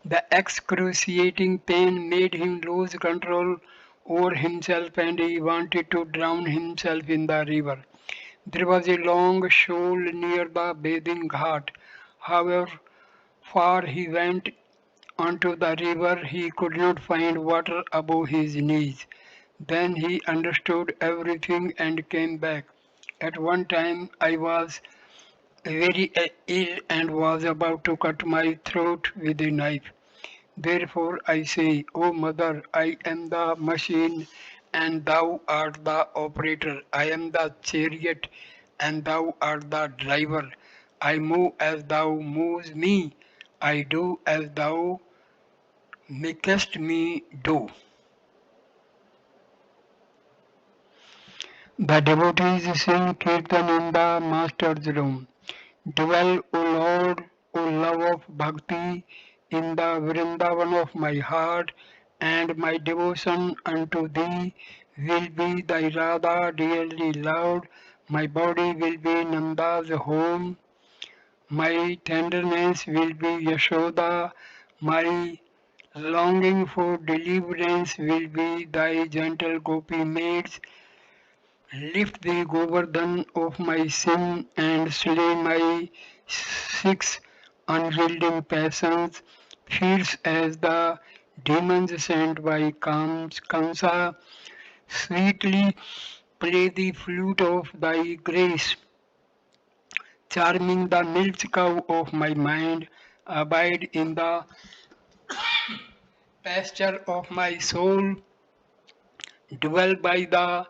The excruciating pain made him lose control over himself and he wanted to drown himself in the river. There was a long shoal near the bathing ghat. However far he went onto the river, he could not find water above his knees. Then he understood everything and came back. At one time I was very ill and was about to cut my throat with a knife. Therefore I say, O Mother, I am the machine and thou art the operator. I am the chariot and thou art the driver. I move as thou moves me. I do as thou makest me do. The devotees sing Kirtan in the Master's room. Dwell, O Lord, O love of bhakti, in the Vrindavan of my heart, and my devotion unto thee will be thy Radha dearly loved. My body will be Nanda's home, my tenderness will be Yashoda, my longing for deliverance will be thy gentle gopi maids. Lift the Govardhan of my sin and slay my six unyielding passions, fierce as the demons sent by Kamsa. Sweetly play the flute of thy grace, charming the milch cow of my mind. Abide in the pasture of my soul, dwell by the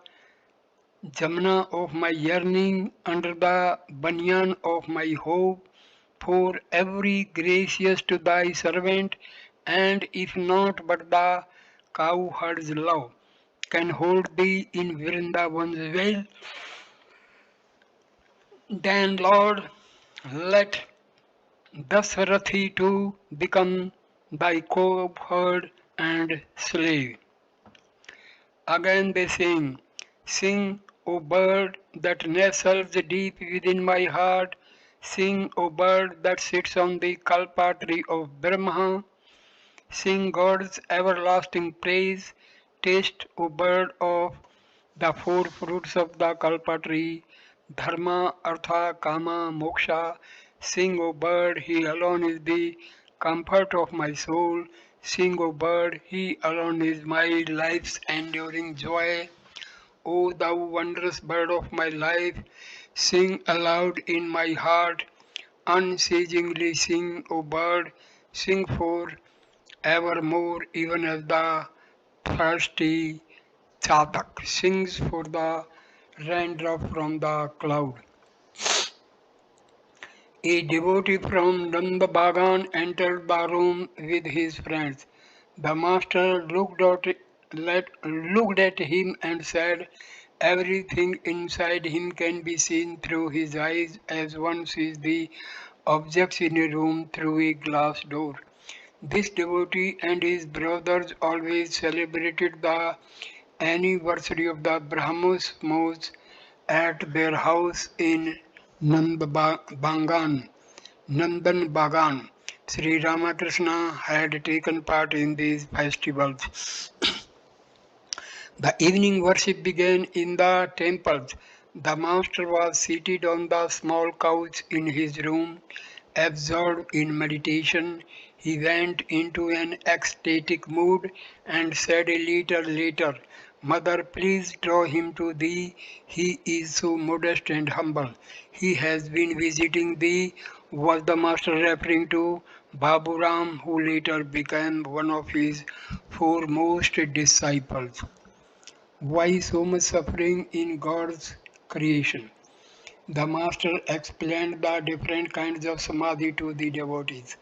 Jamna of my yearning, under the banyan of my hope, for every gracious to thy servant, and if not but the cowherd's love can hold thee in Vrindavan's well, then Lord, let Dasarathi too become thy cowherd and slave. Again they sing, sing, O bird that nestles deep within my heart, sing, O bird that sits on the kalpa tree of Brahma, sing God's everlasting praise, taste, O bird of the four fruits of the kalpa tree, dharma, artha, kama, moksha, sing, O bird, he alone is the comfort of my soul, sing, O bird, he alone is my life's enduring joy. O thou wondrous bird of my life, sing aloud in my heart, unceasingly sing, O bird, sing for evermore, even as the thirsty chatak sings for the raindrop from the cloud. A devotee from Nanda Bagan entered the room with his friends. The master looked at him and said, everything inside him can be seen through his eyes as one sees the objects in a room through a glass door. This devotee and his brothers always celebrated the anniversary of the Brahmos at their house in Nandan Bagan. Sri Ramakrishna had taken part in these festivals. The evening worship began in the temples. The master was seated on the small couch in his room, absorbed in meditation. He went into an ecstatic mood and said a little later, Mother, please draw him to thee. He is so modest and humble. He has been visiting thee. Was the master referring to Baburam, who later became one of his foremost disciples? Why so much suffering in God's creation? The master explained the different kinds of samadhi to the devotees.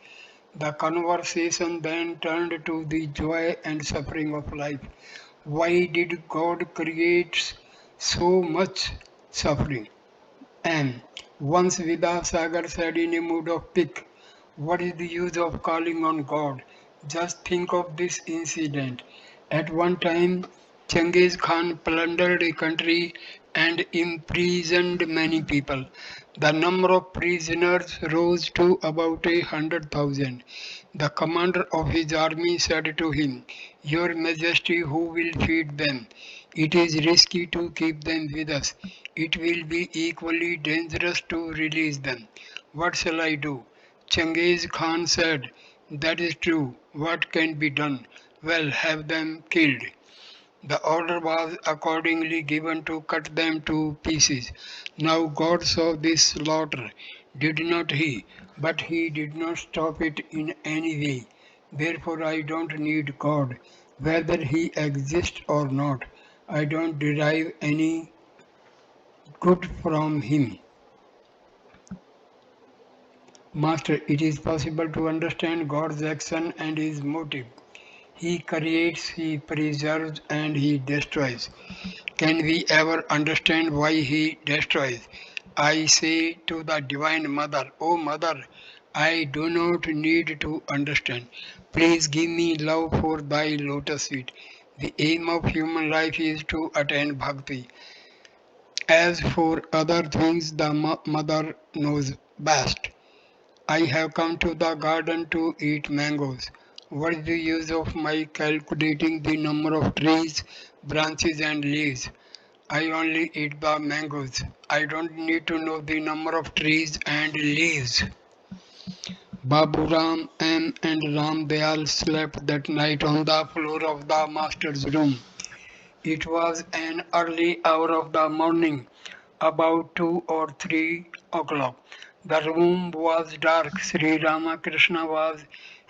The conversation then turned to the joy and suffering of life. Why did God create so much suffering? And once Vidasagar said in a mood of pique, what is the use of calling on God? Just think of this incident. At one time, Genghis Khan plundered a country and imprisoned many people. The number of prisoners rose to about 100,000. The commander of his army said to him, "Your Majesty, who will feed them? It is risky to keep them with us. It will be equally dangerous to release them. What shall I do?" Genghis Khan said, "That is true. What can be done? Well, have them killed." The order was accordingly given to cut them to pieces. Now God saw this slaughter, did not He? But He did not stop it in any way. Therefore I don't need God. Whether He exists or not, I don't derive any good from Him. Master, it is possible to understand God's action and His motive. He creates, He preserves, and He destroys. Can we ever understand why He destroys? I say to the Divine Mother, "O Mother, I do not need to understand. Please give me love for Thy lotus feet." The aim of human life is to attain bhakti. As for other things, the Mother knows best. I have come to the garden to eat mangoes. What is the use of my calculating the number of trees, branches, and leaves? I only eat the mangoes. I don't need to know the number of trees and leaves. Babu Ram M and Ram Dayal slept that night on the floor of the master's room. It was an early hour of the morning, about 2 or 3 o'clock. The room was dark. Sri Ramakrishna was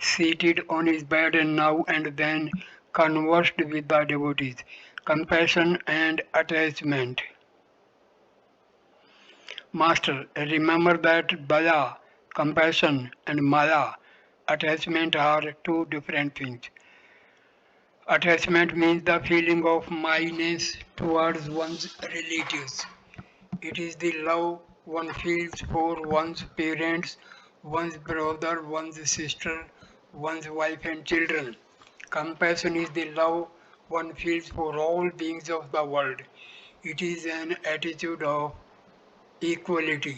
seated on his bed and now and then conversed with the devotees. Compassion and attachment. Master, remember that daya, compassion, and maya, attachment are two different things. Attachment means the feeling of myness towards one's relatives. It is the love one feels for one's parents, one's brother, one's sister, one's wife and children. Compassion is the love one feels for all beings of the world. It is an attitude of equality.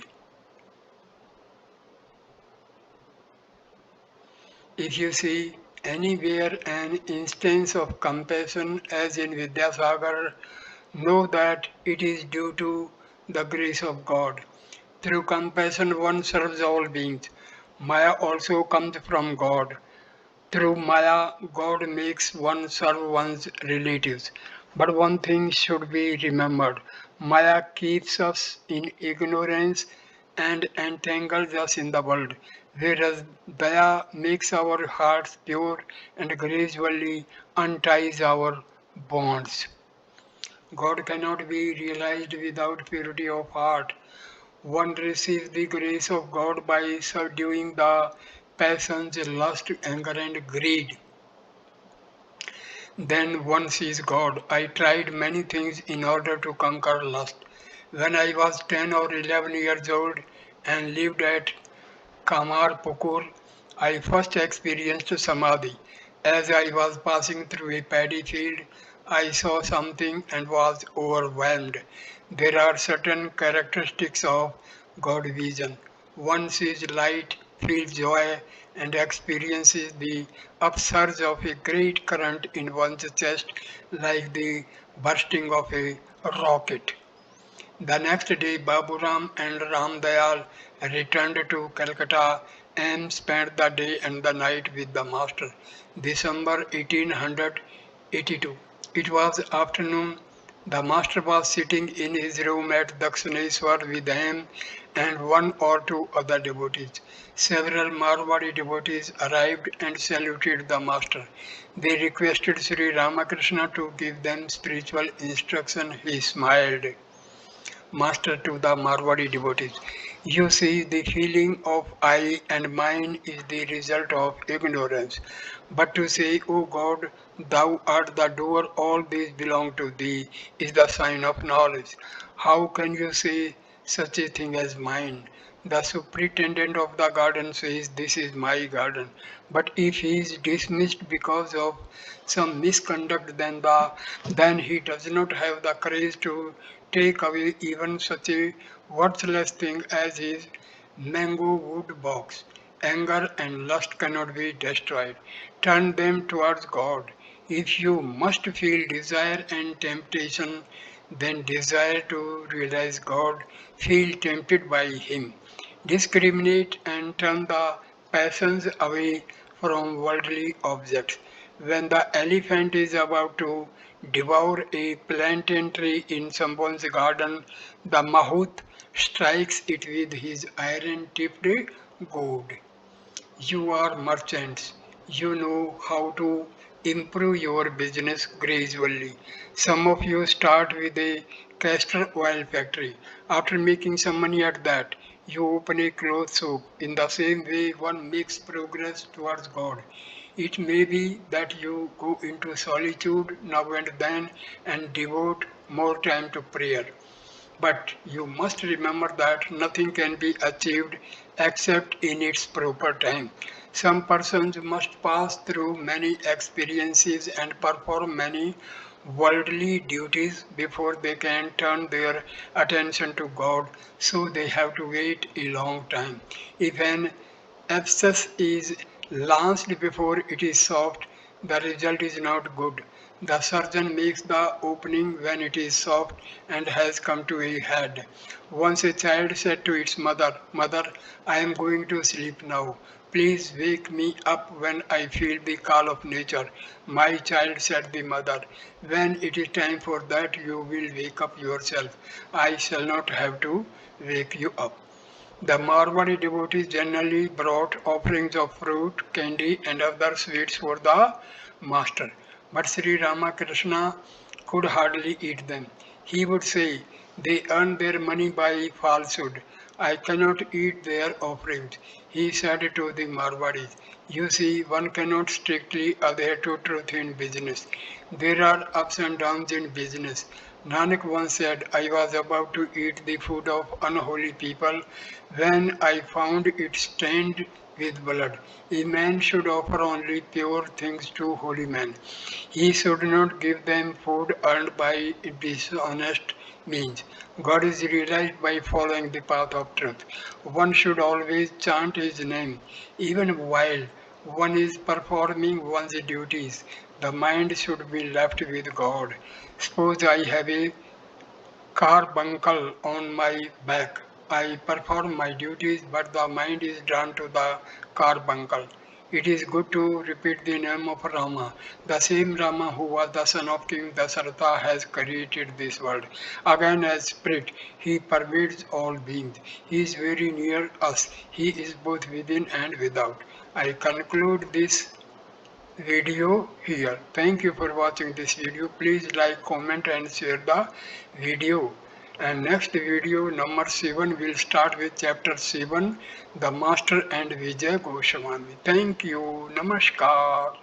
If you see anywhere an instance of compassion as in Vidyasagar, know that it is due to the grace of God. Through compassion one serves all beings. Maya also comes from God. Through Maya, God makes one serve one's relatives. But one thing should be remembered. Maya keeps us in ignorance and entangles us in the world, whereas Daya makes our hearts pure and gradually unties our bonds. God cannot be realized without purity of heart. One receives the grace of God by subduing the passions, lust, anger, and greed. Then one sees God. I tried many things in order to conquer lust. When I was 10 or 11 years old and lived at Kamarpukur, I first experienced samadhi. As I was passing through a paddy field, I saw something and was overwhelmed. There are certain characteristics of God vision. One sees light, feels joy, and experiences the upsurge of a great current in one's chest like the bursting of a rocket. The next day, Baburam and Ramdayal returned to Calcutta and spent the day and the night with the master. December 1882. It was afternoon. The master was sitting in his room at Dakshineswar with him and one or two other devotees. Several Marwadi devotees arrived and saluted the master. They requested Sri Ramakrishna to give them spiritual instruction. He smiled. Master to the Marwadi devotees. You see, the feeling of I and mine is the result of ignorance. But to say, O God, thou art the doer, all these belong to thee, is the sign of knowledge. How can you say such a thing as mind. The superintendent of the garden says, "This is my garden." But if he is dismissed because of some misconduct, then he does not have the courage to take away even such a worthless thing as his mango wood box. Anger and lust cannot be destroyed. Turn them towards God. If you must feel desire and temptation, then desire to realize God, feel tempted by Him. Discriminate and turn the passions away from worldly objects. When the elephant is about to devour a plantain tree in someone's garden, the mahout strikes it with his iron-tipped goad. You are merchants. You know how to improve your business gradually. Some of you start with a castor oil factory. After making some money at that, you open a cloth shop. In the same way, one makes progress towards God. It may be that you go into solitude now and then and devote more time to prayer. But you must remember that nothing can be achieved except in its proper time. Some persons must pass through many experiences and perform many worldly duties before they can turn their attention to God, so they have to wait a long time. If an abscess is launched before it is soft, the result is not good. The surgeon makes the opening when it is soft and has come to a head. Once a child said to its mother, "Mother, I am going to sleep now. Please wake me up when I feel the call of nature." "My child," said the mother, "when it is time for that, you will wake up yourself. I shall not have to wake you up." The Marwari devotees generally brought offerings of fruit, candy, and other sweets for the master. But Sri Ramakrishna could hardly eat them. He would say, "They earn their money by falsehood. I cannot eat their offerings." He said to the Marwadis, "You see, one cannot strictly adhere to truth in business. There are ups and downs in business. Nanak once said, I was about to eat the food of unholy people when I found it stained with blood. A man should offer only pure things to holy men. He should not give them food earned by dishonest means. God is realized by following the path of truth. One should always chant His name, even while one is performing one's duties. The mind should be left with God. Suppose I have a carbuncle on my back. I perform my duties, but the mind is drawn to the carbuncle. It is good to repeat the name of Rama. The same Rama who was the son of King Dasharatha has created this world. Again, as spirit, he pervades all beings. He is very near us. He is both within and without. I conclude this video here. Thank you for watching this video. Please like, comment and share the video. And next video number 7 will start with chapter 7, The Master and Vijay Goswami. Thank you. Namaskar.